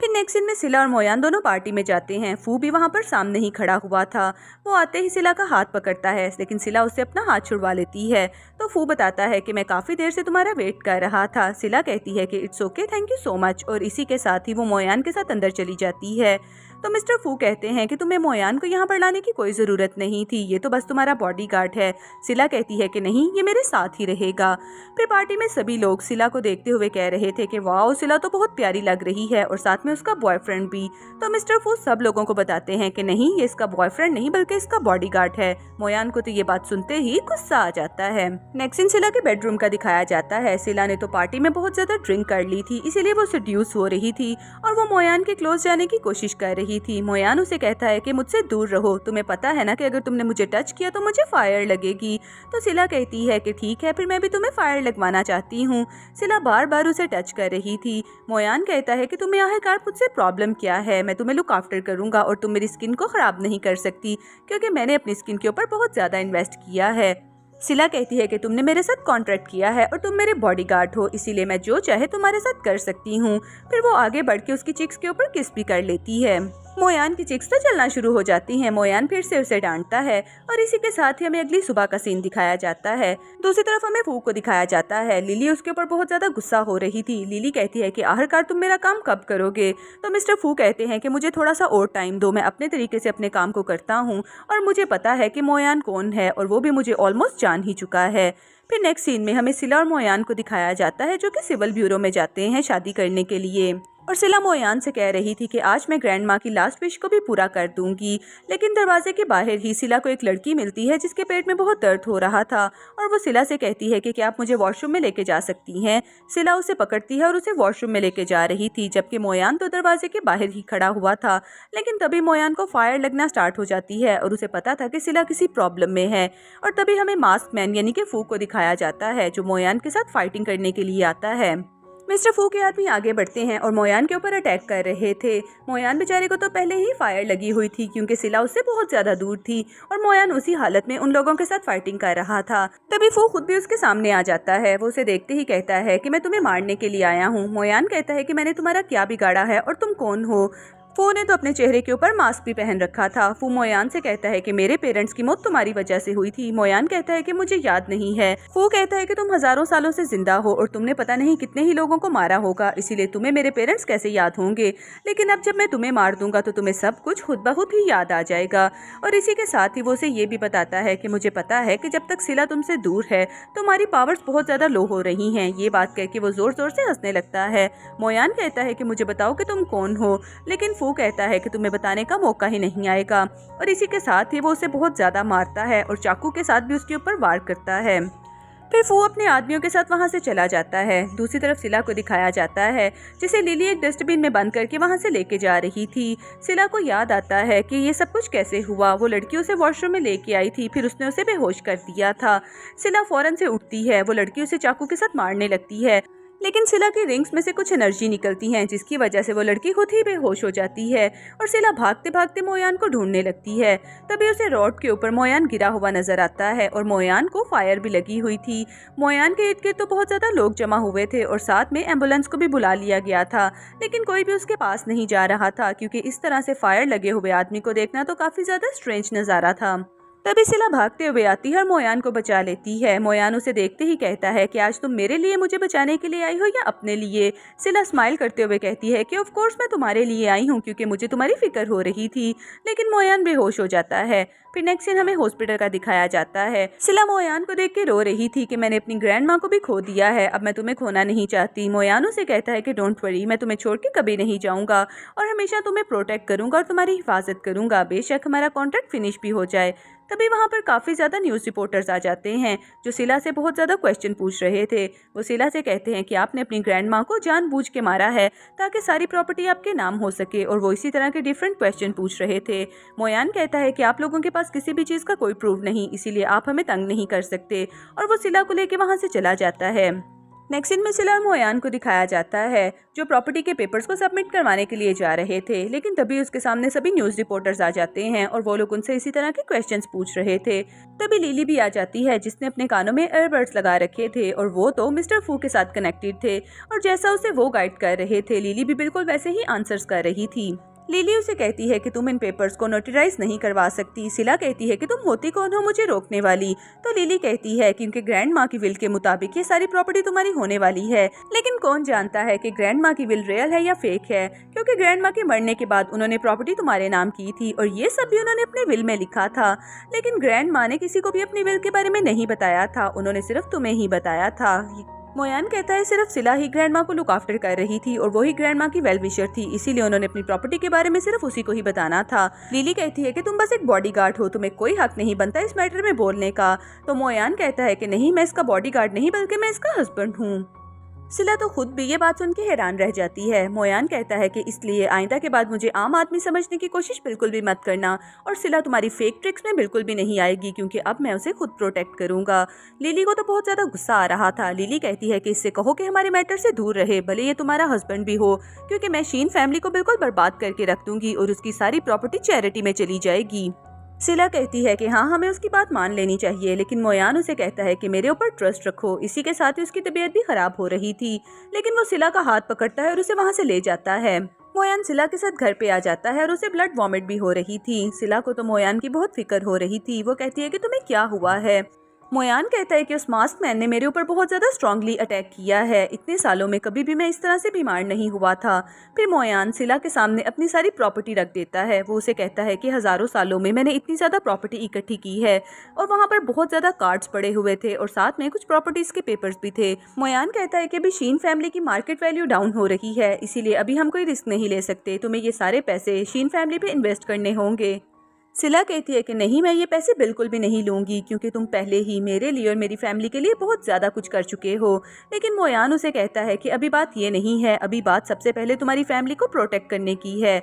फिर नेक्स्ट सीन में सिला और मोयान दोनों पार्टी में जाते हैं। फू भी वहाँ पर सामने ही खड़ा हुआ था। वो आते ही सिला का हाथ पकड़ता है, लेकिन सिला उससे अपना हाथ छुड़वा लेती है। तो फू बताता है कि मैं काफ़ी देर से तुम्हारा वेट कर रहा था। सिला कहती है कि it's okay, thank you so much, और इसी के साथ ही वो मोयान के साथ अंदर चली जाती है। तो मिस्टर फू कहते हैं कि तुम्हें मोयान को यहाँ पर लाने की कोई ज़रूरत नहीं थी, ये तो बस तुम्हारा बॉडीगार्ड है। सिला कहती है कि नहीं, ये मेरे साथ ही रहेगा। फिर पार्टी में सभी लोग सिला को देखते हुए कह रहे थे कि वाओ, सिला तो बहुत प्यारी लग रही है और साथ में उसका बॉयफ्रेंड भी। तो मिस्टर फू सब लोगों को बताते हैं कि नहीं, ये इसका बॉयफ्रेंड नहीं बल्कि इसका बॉडीगार्ड है। मोयान को तो ये बात सुनते ही गुस्सा आ जाता है। नेक्स्ट सीन सिला के बेडरूम का दिखाया जाता है। सिला ने तो पार्टी में बहुत ज्यादा ड्रिंक कर ली थी, इसीलिए वो सेड्यूस हो रही थी और वो मोयान के क्लोज जाने की कोशिश कर रही थी। मोयान उसे कहता है कि मुझसे दूर रहो, तुम्हें पता है ना कि अगर तुमने मुझे टच किया तो मुझे फायर लगेगी। तो सिला कहती है कि ठीक है, फिर मैं भी तुम्हें फायर लगवाना चाहती हूँ। सिला बार बार उसे टच कर रही थी। मोयान कहता है कि तुम्हें आखिरकार मुझसे प्रॉब्लम क्या है, मैं तुम्हें लुक आफ्टर करूंगा और तुम मेरी स्किन को खराब नहीं कर सकती, क्योंकि मैंने अपनी स्किन के ऊपर बहुत ज्यादा इन्वेस्ट किया है। सिला कहती है कि तुमने मेरे साथ कॉन्ट्रैक्ट किया है और तुम मेरे बॉडीगार्ड हो, इसीलिए मैं जो चाहे तुम्हारे साथ कर सकती हूँ। फिर वो आगे बढ़ के उसकी चिक्स के ऊपर किस भी कर लेती है। मोयान की चिक्स तो चलना शुरू हो जाती हैं। मोयान फिर से उसे डांटता है और इसी के साथ ही हमें अगली सुबह का सीन दिखाया जाता है। दूसरी तरफ हमें फू को दिखाया जाता है। लिली उसके ऊपर बहुत ज्यादा गुस्सा हो रही थी। लिली कहती है कि आखिरकार तुम मेरा काम कब करोगे। तो मिस्टर फू कहते हैं कि मुझे थोड़ा सा और टाइम दो, मैं अपने तरीके से अपने काम को करता हूँ और मुझे पता है कि मोयान कौन है और वो भी मुझे ऑलमोस्ट जान ही चुका है। फिर नेक्स्ट सीन में हमें सिला और मोयान को दिखाया जाता है जो कि सिविल ब्यूरो में जाते हैं शादी करने के लिए। और सिला मोयान से कह रही थी कि आज मैं ग्रैंड माँ की लास्ट विश को भी पूरा कर दूंगी। लेकिन दरवाजे के बाहर ही सिला को एक लड़की मिलती है जिसके पेट में बहुत दर्द हो रहा था और वो सिला से कहती है कि क्या आप मुझे वॉशरूम में लेके जा सकती हैं। सिला उसे पकड़ती है और उसे वॉशरूम में लेके जा रही थी, जबकि मोयान तो दरवाजे के बाहर ही खड़ा हुआ था। लेकिन तभी मोयान को फायर लगना स्टार्ट हो जाती है और उसे पता था कि सिला किसी प्रॉब्लम में है। और तभी हमें मास्क मैन यानी कि फू को दिखाया जाता है जो मोयान के साथ फाइटिंग करने के लिए आता है। मिस्टर फू के आदमी आगे बढ़ते हैं और मोयान के ऊपर अटैक कर रहे थे। मोयान बेचारे को तो पहले ही फायर लगी हुई थी क्योंकि सिला उससे बहुत ज्यादा दूर थी और मोयान उसी हालत में उन लोगों के साथ फाइटिंग कर रहा था। तभी फू खुद भी उसके सामने आ जाता है। वो उसे देखते ही कहता है कि मैं तुम्हें मारने के लिए आया हूँ। मोयान कहता है कि मैंने तुम्हारा क्या बिगाड़ा है और तुम कौन हो। फू ने तो अपने चेहरे के ऊपर मास्क भी पहन रखा था। फू मोयान से कहता है कि मेरे पेरेंट्स की मौत तुम्हारी वजह से हुई थी। मोयान कहता है कि मुझे याद नहीं है। फू कहता है कि तुम हजारों सालों से जिंदा हो और तुमने पता नहीं कितने ही लोगों को मारा होगा, इसीलिए तुम्हें मेरे पेरेंट्स कैसे याद होंगे। लेकिन अब जब मैं तुम्हें मार दूंगा तो तुम्हें सब कुछ खुद ब खुद ही याद आ जाएगा। और इसी के साथ ही वो उसे ये भी बताता है कि मुझे पता है कि जब तक सिला तुमसे दूर है तुम्हारी पावर्स बहुत ज्यादा लो हो रही हैं। ये बात कह के वो जोर जोर से हंसने लगता है। मोयान कहता है कि मुझे बताओ कि तुम कौन हो। लेकिन फू कहता है कि तुम्हें बताने का मौका ही नहीं आएगा। और इसी के साथ ही वो उसे बहुत ज्यादा मारता है और चाकू के साथ भी उसके ऊपर वार करता है। फिर फू अपने आदमियों के साथ वहां से चला जाता है। दूसरी तरफ सिला को दिखाया जाता है जिसे लिली एक डस्टबिन में बंद करके वहां से लेके जा रही थी। सिला को याद आता है कि ये सब कुछ कैसे हुआ। वो लड़की उसे वॉशरूम में लेके आई थी, फिर उसने उसे बेहोश कर दिया था। सिला फौरन से उठती है। वो लड़की उसे चाकू के साथ मारने लगती है, लेकिन सिला की रिंग्स में से कुछ एनर्जी निकलती है जिसकी वजह से वो लड़की खुद ही बेहोश हो जाती है और सिला भागते भागते मोयान को ढूंढने लगती है। तभी उसे रोड के ऊपर मोयान गिरा हुआ नजर आता है और मोयान को फायर भी लगी हुई थी। मोयान के इर्द गिर्द तो बहुत ज्यादा लोग जमा हुए थे और साथ में एम्बुलेंस को भी बुला लिया गया था, लेकिन कोई भी उसके पास नहीं जा रहा था क्योंकि इस तरह से फायर लगे हुए आदमी को देखना तो काफी ज्यादा स्ट्रेंज नजारा था। तभी सिला भागते हुए आती है और मोयान को बचा लेती है। मोयान उसे देखते ही कहता है कि आज तुम मेरे लिए मुझे बचाने के लिए आई हो या अपने लिए। सिला स्माइल करते हुए कहती है कि ऑफ कोर्स मैं तुम्हारे लिए आई हूँ क्योंकि मुझे तुम्हारी फिक्र हो रही थी। लेकिन मोयान बेहोश हो जाता है। फिर नेक्स्ट सीन हमें हॉस्पिटल का दिखाया जाता है। सिला मोयान को देख के रो रही थी कि मैंने अपनी ग्रैंड माँ को भी खो दिया है, अब मैं तुम्हें खोना नहीं चाहती। मोयान उसे कहता है कि डोंट वरी, मैं तुम्हें छोड़ के कभी नहीं जाऊंगा और हमेशा तुम्हें प्रोटेक्ट करूंगा और तुम्हारी हिफाजत करूंगा, बेशक हमारा कॉन्ट्रैक्ट फिनिश भी हो जाए। तभी वहाँ पर काफ़ी ज़्यादा न्यूज़ रिपोर्टर्स आ जाते हैं जो सिला से बहुत ज़्यादा क्वेश्चन पूछ रहे थे। वो सिला से कहते हैं कि आपने अपनी ग्रैंड माँ को जानबूझ के मारा है ताकि सारी प्रॉपर्टी आपके नाम हो सके, और वो इसी तरह के डिफरेंट क्वेश्चन पूछ रहे थे। मोयान कहता है कि आप लोगों के पास किसी भी चीज़ का कोई प्रूफ नहीं, इसीलिए आप हमें तंग नहीं कर सकते, और वो सिला को लेके वहाँ से चला जाता है। नेक्स्ट सीन में सिला और मोयान को दिखाया जाता है जो प्रॉपर्टी के पेपर्स को सबमिट करवाने के लिए जा रहे थे, लेकिन तभी उसके सामने सभी न्यूज़ रिपोर्टर्स आ जाते हैं और वो लोग उनसे इसी तरह के क्वेश्चंस पूछ रहे थे। तभी लिली भी आ जाती है जिसने अपने कानों में ईयरबड्स लगा रखे थे और वो तो मिस्टर फू के साथ कनेक्टेड थे, और जैसा उसे वो गाइड कर रहे थे लिली भी बिल्कुल वैसे ही आंसर्स कर रही थी। लिली उसे कहती है कि तुम इन पेपर्स को नोटराइज नहीं करवा सकती। सिला कहती है कि तुम होती कौन हो मुझे रोकने वाली। तो लिली कहती है कि उनके ग्रैंड माँ की विल के मुताबिक ये सारी प्रॉपर्टी तुम्हारी होने वाली है, लेकिन कौन जानता है कि ग्रैंड माँ की विल रियल है या फेक है, क्योंकि ग्रैंड माँ के मरने के बाद उन्होंने प्रॉपर्टी तुम्हारे नाम की थी और ये सब भी उन्होंने अपने विल में लिखा था, लेकिन ग्रैंड माँ ने किसी को भी अपनी विल के बारे में नहीं बताया था, उन्होंने सिर्फ तुम्हें ही बताया था। मोयान कहता है सिर्फ सिला ही ग्रैंड माँ को लुक आफ्टर कर रही थी और वही ग्रैंड माँ की वेल विशर थी, इसीलिए उन्होंने अपनी प्रॉपर्टी के बारे में सिर्फ उसी को ही बताना था। लिली कहती है कि तुम बस एक बॉडीगार्ड हो, तुम्हें कोई हक नहीं बनता इस मैटर में बोलने का। तो मोयान कहता है कि नहीं, मैं इसका बॉडीगार्ड नहीं बल्कि मैं इसका हस्बैंड हूँ। सिला तो खुद भी ये बात सुन के हैरान रह जाती है। मोयान कहता है कि इसलिए आइंदा के बाद मुझे आम आदमी समझने की कोशिश बिल्कुल भी मत करना, और सिला तुम्हारी फेक ट्रिक्स में बिल्कुल भी नहीं आएगी क्योंकि अब मैं उसे खुद प्रोटेक्ट करूंगा। लिली को तो बहुत ज्यादा गुस्सा आ रहा था। लिली कहती है कि इससे कहो कि हमारे मैटर से दूर रहे, भले ये तुम्हारा हस्बैंड भी हो, क्योंकि मैं शीन फैमिली को बिल्कुल बर्बाद करके रख दूंगी और उसकी सारी प्रॉपर्टी चैरिटी में चली जाएगी। सिला कहती है कि हाँ, हमें उसकी बात मान लेनी चाहिए, लेकिन मोयान उसे कहता है कि मेरे ऊपर ट्रस्ट रखो। इसी के साथ ही उसकी तबीयत भी खराब हो रही थी, लेकिन वो सिला का हाथ पकड़ता है और उसे वहाँ से ले जाता है। मोयान सिला के साथ घर पे आ जाता है और उसे ब्लड वॉमिट भी हो रही थी। सिला को तो मोयान की बहुत फिक्र हो रही थी। वो कहती है कि तुम्हें क्या हुआ है। मोयान कहता है कि उस मास्क मैन ने मेरे ऊपर बहुत ज़्यादा स्ट्रांगली अटैक किया है, इतने सालों में कभी भी मैं इस तरह से बीमार नहीं हुआ था। फिर मोयान सिला के सामने अपनी सारी प्रॉपर्टी रख देता है। वो उसे कहता है कि हज़ारों सालों में मैंने इतनी ज़्यादा प्रॉपर्टी इकट्ठी की है, और वहाँ पर बहुत ज़्यादा कार्ड्स पड़े हुए थे और साथ में कुछ प्रॉपर्टीज़ के पेपर्स भी थे। मोयान कहता है कि अभी शीन फैमिली की मार्केट वैल्यू डाउन हो रही है, इसीलिए अभी हम कोई रिस्क नहीं ले सकते, तुम्हें ये सारे पैसे शीन फैमिली पे इन्वेस्ट करने होंगे। सिला कहती है कि नहीं, मैं ये पैसे बिल्कुल भी नहीं लूंगी क्योंकि तुम पहले ही मेरे लिए और मेरी फैमिली के लिए बहुत ज़्यादा कुछ कर चुके हो। लेकिन मोयान उसे कहता है कि अभी बात ये नहीं है, अभी बात सबसे पहले तुम्हारी फैमिली को प्रोटेक्ट करने की है।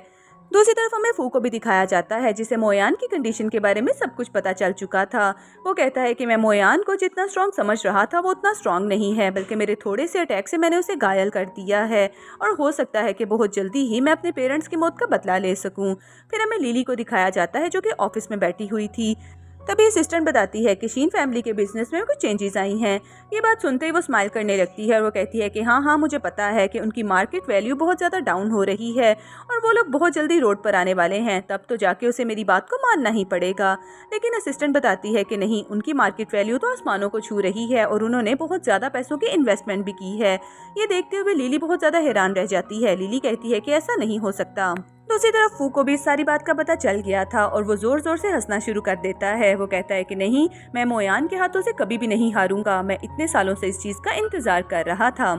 दूसरी तरफ हमें फू को भी दिखाया जाता है जिसे मोयान की कंडीशन के बारे में सब कुछ पता चल चुका था। वो कहता है कि मैं मोयान को जितना स्ट्रॉन्ग समझ रहा था वो उतना स्ट्रॉन्ग नहीं है, बल्कि मेरे थोड़े से अटैक से मैंने उसे घायल कर दिया है और हो सकता है कि बहुत जल्दी ही मैं अपने पेरेंट्स की मौत का बदला ले सकूं। फिर हमें लिली को दिखाया जाता है जो कि ऑफिस में बैठी हुई थी। तभी असिस्टेंट बताती है कि शीन फैमिली के बिजनेस में कुछ चेंजेस आई हैं। ये बात सुनते ही वो स्माइल करने लगती है और वो कहती है कि हाँ, मुझे पता है कि उनकी मार्केट वैल्यू बहुत ज़्यादा डाउन हो रही है और वो लोग बहुत जल्दी रोड पर आने वाले हैं, तब तो जाके उसे मेरी बात को मानना ही पड़ेगा। लेकिन असिस्टेंट बताती है कि नहीं, उनकी मार्केट वैल्यू तो आसमानों को छू रही है और उन्होंने बहुत ज़्यादा पैसों की इन्वेस्टमेंट भी की है। ये देखते हुए लिली बहुत ज़्यादा हैरान रह जाती है। लिली कहती है कि ऐसा नहीं हो सकता। दूसरी तरफ फू को भी इस सारी बात का पता चल गया था और वो जोर जोर से हंसना शुरू कर देता है। वो कहता है कि नहीं, मैं मोयान के हाथों से कभी भी नहीं हारूंगा, मैं इतने सालों से इस चीज़ का इंतजार कर रहा था।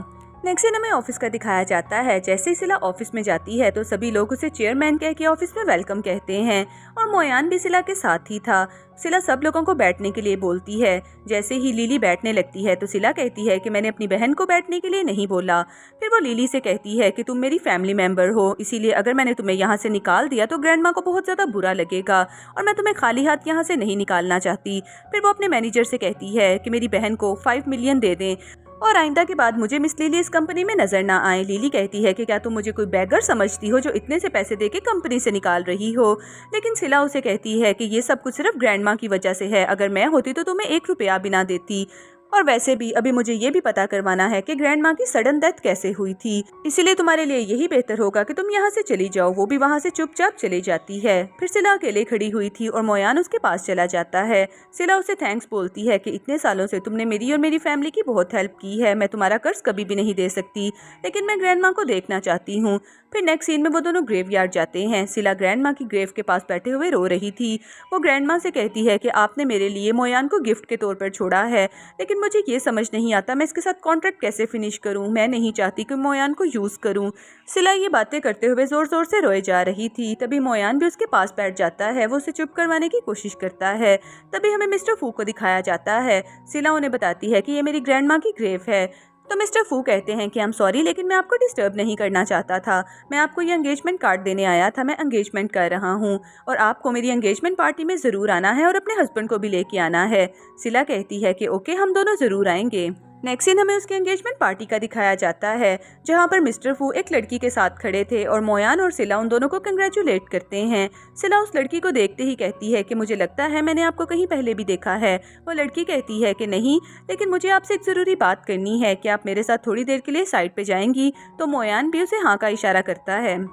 नेक्स्ट दिन हमें ऑफिस का दिखाया जाता है। जैसे ही सिला ऑफिस में जाती है तो सभी लोग उसे चेयरमैन कह के ऑफिस में वेलकम कहते हैं और मोयान भी सिला के साथ ही था। सिला सब लोगों को बैठने के लिए बोलती है। जैसे ही लिली बैठने लगती है तो सिला कहती है कि मैंने अपनी बहन को बैठने के लिए नहीं बोला। फिर वो लिली से कहती है कि तुम मेरी फैमिली मेंबर हो, इसीलिए अगर मैंने तुम्हें यहाँ से निकाल दिया तो ग्रैंड माँ को बहुत ज़्यादा बुरा लगेगा और मैं तुम्हें खाली हाथ यहाँ से नहीं निकालना चाहती। फिर वो अपने मैनेजर से कहती है कि मेरी बहन को 5 मिलियन दे दें और आइंदा के बाद मुझे मिस लिली इस कंपनी में नजर ना आए। लिली कहती है कि क्या तुम मुझे कोई बेगर समझती हो जो इतने से पैसे देके कंपनी से निकाल रही हो। लेकिन सिला उसे कहती है कि ये सब कुछ सिर्फ ग्रैंड माँ की वजह से है, अगर मैं होती तो तुम्हें 1 रुपया भी ना देती। और वैसे भी अभी मुझे ये भी पता करवाना है कि ग्रैंड माँ की सडन डेथ कैसे हुई थी, इसीलिए तुम्हारे लिए यही बेहतर होगा कि तुम यहाँ से चली जाओ। वो भी वहाँ से चुपचाप चली जाती है। फिर सिला अकेले खड़ी हुई थी और मोयान उसके पास चला जाता है। सिला उसे थैंक्स बोलती है कि इतने सालों से तुमने मेरी और मेरी फैमिली की बहुत हेल्प की है, मैं तुम्हारा कर्ज कभी भी नहीं दे सकती, लेकिन मैं ग्रैंड माँ को देखना चाहती हूँ। फिर नेक्स्ट सीन में वो दोनों ग्रेवयार्ड जाते हैं। सिला ग्रैंड माँ की ग्रेव के पास बैठे हुए रो रही थी। वो ग्रैंड माँ से कहती है कि आपने मेरे लिए मोयान को गिफ्ट के तौर पर छोड़ा है, लेकिन मुझे ये समझ नहीं आता मैं इसके साथ कॉन्ट्रैक्ट कैसे फिनिश करूं। मैं नहीं चाहती कि मोयान को यूज़ करूं। सिला ये बातें करते हुए ज़ोर ज़ोर से रोए जा रही थी। तभी मोयान भी उसके पास बैठ जाता है। वो उसे चुप करवाने की कोशिश करता है। तभी हमें मिस्टर फू को दिखाया जाता है। सिला उन्हें बताती है कि ये मेरी ग्रैंड माँ की ग्रेव है। तो मिस्टर फू कहते हैं कि आई एम सॉरी, लेकिन मैं आपको डिस्टर्ब नहीं करना चाहता था। मैं आपको ये एंगेजमेंट कार्ड देने आया था। मैं एंगेजमेंट कर रहा हूँ और आपको मेरी एंगेजमेंट पार्टी में ज़रूर आना है और अपने हस्बैंड को भी लेके आना है। सिला कहती है कि ओके, हम दोनों ज़रूर आएंगे। नेक्स्ट सीन हमें उसके एंगेजमेंट पार्टी का दिखाया जाता है, जहां पर मिस्टर फू एक लड़की के साथ खड़े थे और मोयान और सिला उन दोनों को कंग्रेचुलेट करते हैं। सिला उस लड़की को देखते ही कहती है कि मुझे लगता है मैंने आपको कहीं पहले भी देखा है। वो लड़की कहती है कि नहीं, लेकिन मुझे आपसे एक ज़रूरी बात करनी है कि आप मेरे साथ थोड़ी देर के लिए साइड पे जाएंगी। तो मोयान भी उसे हाँ का इशारा करता है।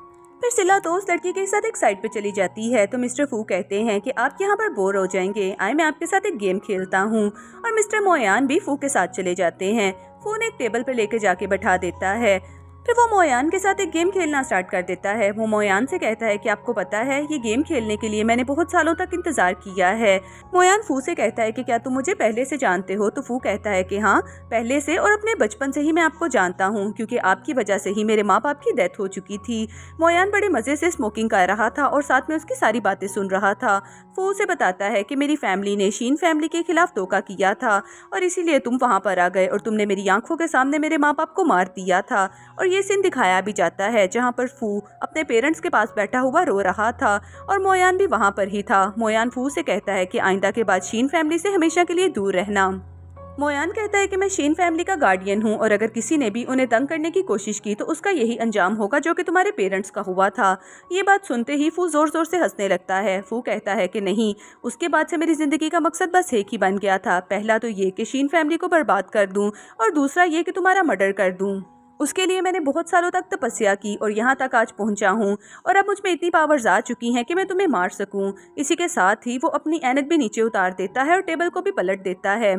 फिर सिला तो उस लड़की के साथ एक साइड पे चली जाती है। तो मिस्टर फू कहते हैं कि आप यहाँ पर बोर हो जाएंगे, आए मैं आपके साथ एक गेम खेलता हूँ। और मिस्टर मोयान भी फू के साथ चले जाते हैं। फू ने एक टेबल पर लेके जाके बैठा देता है। फिर वो मोयान के साथ एक गेम खेलना स्टार्ट कर देता है। वो मोयान से कहता है कि आपको पता है ये गेम खेलने के लिए मैंने बहुत सालों तक इंतजार किया है। मोयान फू से कहता है कि क्या तुम मुझे पहले से जानते हो। तो फू कहता है कि हाँ, पहले से और अपने बचपन से ही मैं आपको जानता हूँ, क्योंकि आपकी वजह से ही मेरे माँ बाप की डेथ हो चुकी थी। मोयान बड़े मजे से स्मोकिंग कर रहा था और साथ में उसकी सारी बातें सुन रहा था। फू उसे बताता है कि मेरी फैमिली ने शीन फैमिली के खिलाफ धोखा किया था और इसीलिए तुम वहाँ पर आ गए और तुमने मेरी आंखों के सामने मेरे माँ बाप को मार दिया था। और ये सीन दिखाया भी जाता है जहाँ पर फू अपने पेरेंट्स के पास बैठा हुआ रो रहा था और मोयान भी वहाँ पर ही था। मोयान फू से कहता है कि आइंदा के बाद शीन फैमिली से हमेशा के लिए दूर रहना। मोयान कहता है कि मैं शीन फैमिली का गार्डियन हूँ और अगर किसी ने भी उन्हें तंग करने की कोशिश की तो उसका यही अंजाम होगा जो कि तुम्हारे पेरेंट्स का हुआ था। ये बात सुनते ही फू जोर जोर से हंसने लगता है। फू कहता है कि नहीं, उसके बाद से मेरी जिंदगी का मकसद बस एक ही बन गया था। पहला तो ये कि शीन फैमिली को बर्बाद कर दूं और दूसरा ये कि तुम्हारा मर्डर कर दूं। उसके लिए मैंने बहुत सालों तक तपस्या की और यहाँ तक आज पहुँचा हूँ और अब मुझ में इतनी पावर्स आ चुकी हैं कि मैं तुम्हें मार सकूँ। इसी के साथ ही वो अपनी ऐनक भी नीचे उतार देता है और टेबल को भी पलट देता है।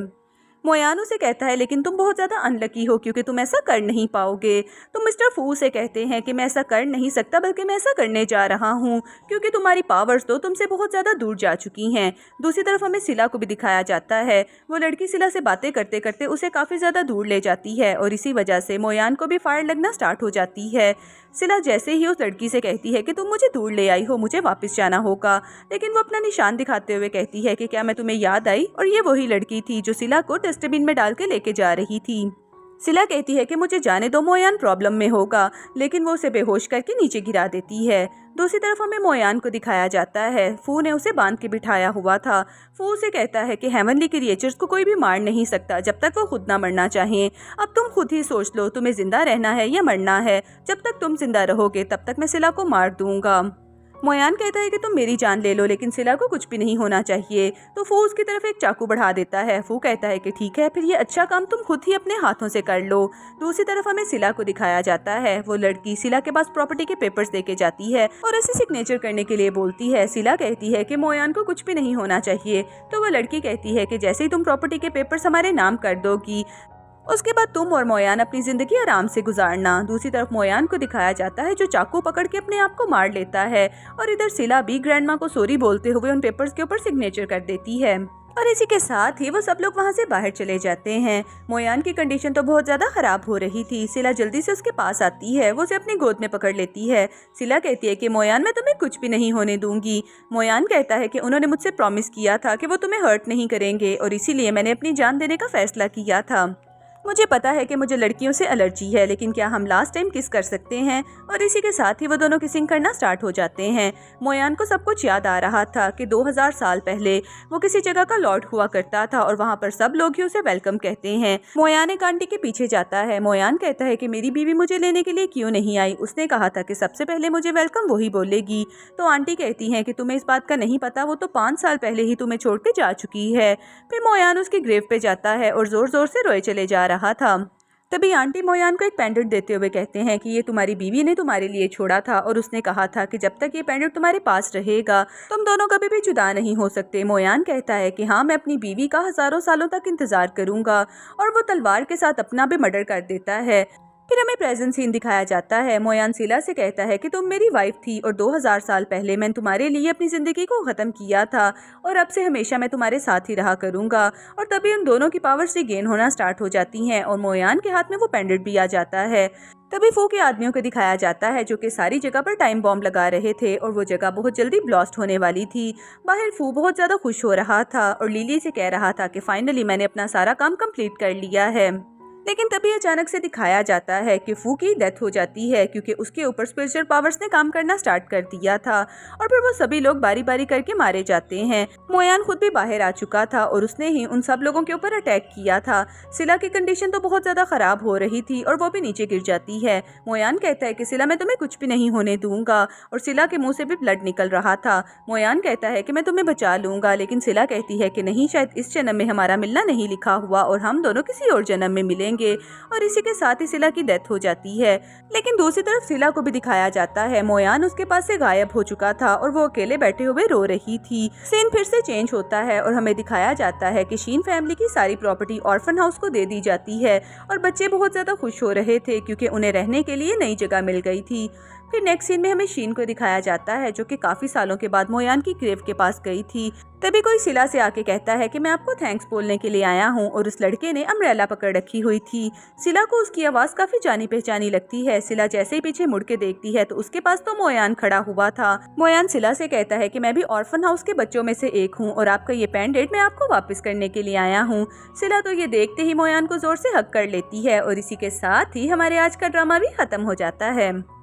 मोयान उसे कहता है लेकिन तुम बहुत ज़्यादा अनलकी हो क्योंकि तुम ऐसा कर नहीं पाओगे। तो मिस्टर फू से कहते हैं कि मैं ऐसा कर नहीं सकता, बल्कि मैं ऐसा करने जा रहा हूँ क्योंकि तुम्हारी पावर्स तो तुमसे बहुत ज़्यादा दूर जा चुकी हैं। दूसरी तरफ हमें सिला को भी दिखाया जाता है। वो लड़की सिला से बातें करते करते उसे काफ़ी ज़्यादा दूर ले जाती है और इसी वजह से मोयान को भी फायर लगना स्टार्ट हो जाती है। सिला जैसे ही उस लड़की से कहती है कि तुम मुझे दूर ले आई हो, मुझे वापस जाना होगा, लेकिन वो अपना निशान दिखाते हुए कहती है कि क्या मैं तुम्हें याद आई। और ये वही लड़की थी जो सिला को डस्टबिन में डाल के लेके जा रही थी। सिला कहती है कि मुझे जाने दो, मोयान प्रॉब्लम में होगा, लेकिन वो उसे बेहोश करके नीचे गिरा देती है। दूसरी तरफ हमें मोयान को दिखाया जाता है। फू ने उसे बांध के बिठाया हुआ था। फू उसे कहता है कि हेवनली क्रिएचर्स को कोई भी मार नहीं सकता जब तक वो खुद ना मरना चाहें। अब तुम खुद ही सोच लो, तुम्हें जिंदा रहना है या मरना है। जब तक तुम जिंदा रहोगे तब तक मैं सिला को मार दूंगा। मोयान कहता है कि तुम मेरी जान ले लो, लेकिन सिला को कुछ भी नहीं होना चाहिए। तो फू उसकी तरफ एक चाकू बढ़ा देता है। फू कहता है कि ठीक है, फिर ये अच्छा काम तुम खुद ही अपने हाथों से कर लो। दूसरी तरफ हमें सिला को दिखाया जाता है। वो लड़की सिला के पास प्रॉपर्टी के पेपर्स देके जाती है और ऐसे सिग्नेचर करने के लिए बोलती है। सिला कहती है कि मोयान को कुछ भी नहीं होना चाहिए। तो वो लड़की कहती है कि जैसे ही तुम प्रॉपर्टी के पेपर्स हमारे नाम कर दोगी, उसके बाद तुम और मोयान अपनी जिंदगी आराम से गुजारना। दूसरी तरफ मोयान को दिखाया जाता है जो चाकू पकड़ के अपने आप को मार लेता है और इधर सिला भी ग्रैंड माँ को सॉरी बोलते हुए उन पेपर्स के ऊपर सिग्नेचर कर देती है। और इसी के साथ ही वो सब लोग वहाँ से बाहर चले जाते हैं। मोयान की कंडीशन तो बहुत ज़्यादा ख़राब हो रही थी। सिला जल्दी से उसके पास आती है। वो उसे अपनी गोद में पकड़ लेती है। सिला कहती है कि मोयान, मैं तुम्हें कुछ भी नहीं होने दूंगी। मोयान कहता है कि उन्होंने मुझसे प्रॉमिस किया था कि वो तुम्हें हर्ट नहीं करेंगे और इसीलिए मैंने अपनी जान देने का फैसला किया था। मुझे पता है कि मुझे लड़कियों से एलर्जी है, लेकिन क्या हम लास्ट टाइम किस कर सकते हैं। और इसी के साथ ही वो दोनों किसिंग करना स्टार्ट हो जाते हैं। मोयान को सब कुछ याद आ रहा था कि 2000 साल पहले वो किसी जगह का लॉर्ड हुआ करता था और वहाँ पर सब लोग ही उसे वेलकम कहते हैं। मोयान एक आंटी के पीछे जाता है। मोयान कहता है कि मेरी बीवी मुझे लेने के लिए क्यों नहीं आई, उसने कहा था कि सबसे पहले मुझे वेलकम वही बोलेगी। तो आंटी कहती है कि तुम्हें इस बात का नहीं पता, वो तो 5 साल पहले ही तुम्हें छोड़ के जा चुकी है। फिर मोयान उसकी ग्रेव पे जाता है और जोर जोर से रोए चले जा रहा था। तभी आंटी मोयान को एक पेंडेंट देते हुए कहते हैं कि ये तुम्हारी बीवी ने तुम्हारे लिए छोड़ा था और उसने कहा था कि जब तक ये पेंडेंट तुम्हारे पास रहेगा तुम दोनों कभी भी जुदा नहीं हो सकते। मोयान कहता है कि हाँ, मैं अपनी बीवी का हजारों सालों तक इंतजार करूंगा और वो तलवार के साथ अपना भी मर्डर कर देता है। फिर हमें प्रेजेंट सीन दिखाया जाता है। मोयान सिला से कहता है कि तुम मेरी वाइफ थी और 2000 साल पहले मैंने तुम्हारे लिए अपनी ज़िंदगी को ख़त्म किया था और अब से हमेशा मैं तुम्हारे साथ ही रहा करूँगा। और तभी उन दोनों की पावर्स रिगेन होना स्टार्ट हो जाती हैं और मोयान के हाथ में वो पेंडेंट भी आ जाता है। तभी फू के आदमियों को दिखाया जाता है जो कि सारी जगह पर टाइम बॉम्ब लगा रहे थे और वो जगह बहुत जल्दी ब्लास्ट होने वाली थी। बाहर फू बहुत ज़्यादा खुश हो रहा था और लिली से कह रहा था कि फाइनली मैंने अपना सारा काम कंप्लीट कर लिया है। लेकिन तभी अचानक से दिखाया जाता है कि फू की डेथ हो जाती है क्योंकि उसके ऊपर स्पिरिचुअल पावर्स ने काम करना स्टार्ट कर दिया था और फिर वो सभी लोग बारी बारी करके मारे जाते हैं। मोयान खुद भी बाहर आ चुका था और उसने ही उन सब लोगों के ऊपर अटैक किया था। सिला की कंडीशन तो बहुत ज्यादा खराब हो रही थी और वो भी नीचे गिर जाती है। मोयान कहता है कि सिला, मैं तुम्हें कुछ भी नहीं होने दूंगा और सिला के मुंह से भी ब्लड निकल रहा था। मोयान कहता है कि मैं तुम्हें बचा लूंगा, लेकिन सिला कहती है कि नहीं, शायद इस जन्म में हमारा मिलना नहीं लिखा हुआ और हम दोनों किसी और जन्म में मिलेंगे। और इसी के साथ ही सिला की डेथ हो जाती है। लेकिन दूसरी तरफ सिला को भी दिखाया जाता है। मोयान उसके पास से गायब हो चुका था और वो अकेले बैठे हुए रो रही थी। सीन फिर से चेंज होता है और हमें दिखाया जाता है कि शीन फैमिली की सारी प्रॉपर्टी ऑर्फन हाउस को दे दी जाती है और बच्चे बहुत ज्यादा खुश हो रहे थे क्योंकि उन्हें रहने के लिए नई जगह मिल गई थी। फिर नेक्स्ट सीन में हमें शीन को दिखाया जाता है जो कि काफी सालों के बाद मोयान की ग्रेव के पास गई थी। तभी कोई सिला से आके कहता है कि मैं आपको थैंक्स बोलने के लिए आया हूँ और उस लड़के ने अम्ब्रेला पकड़ रखी हुई थी। सिला को उसकी आवाज काफी जानी पहचानी लगती है। सिला जैसे ही पीछे मुड़ के देखती है तो उसके पास तो मोयान खड़ा हुआ था। मोयान सिला से कहता है कि मैं भी ऑर्फन हाउस के बच्चों में से एक हूँ और आपका ये पेंडेंट मैं आपको वापस करने के लिए आया हूँ। सिला तो ये देखते ही मोयान को जोर से हक कर लेती है और इसी के साथ ही हमारे आज का ड्रामा भी खत्म हो जाता है।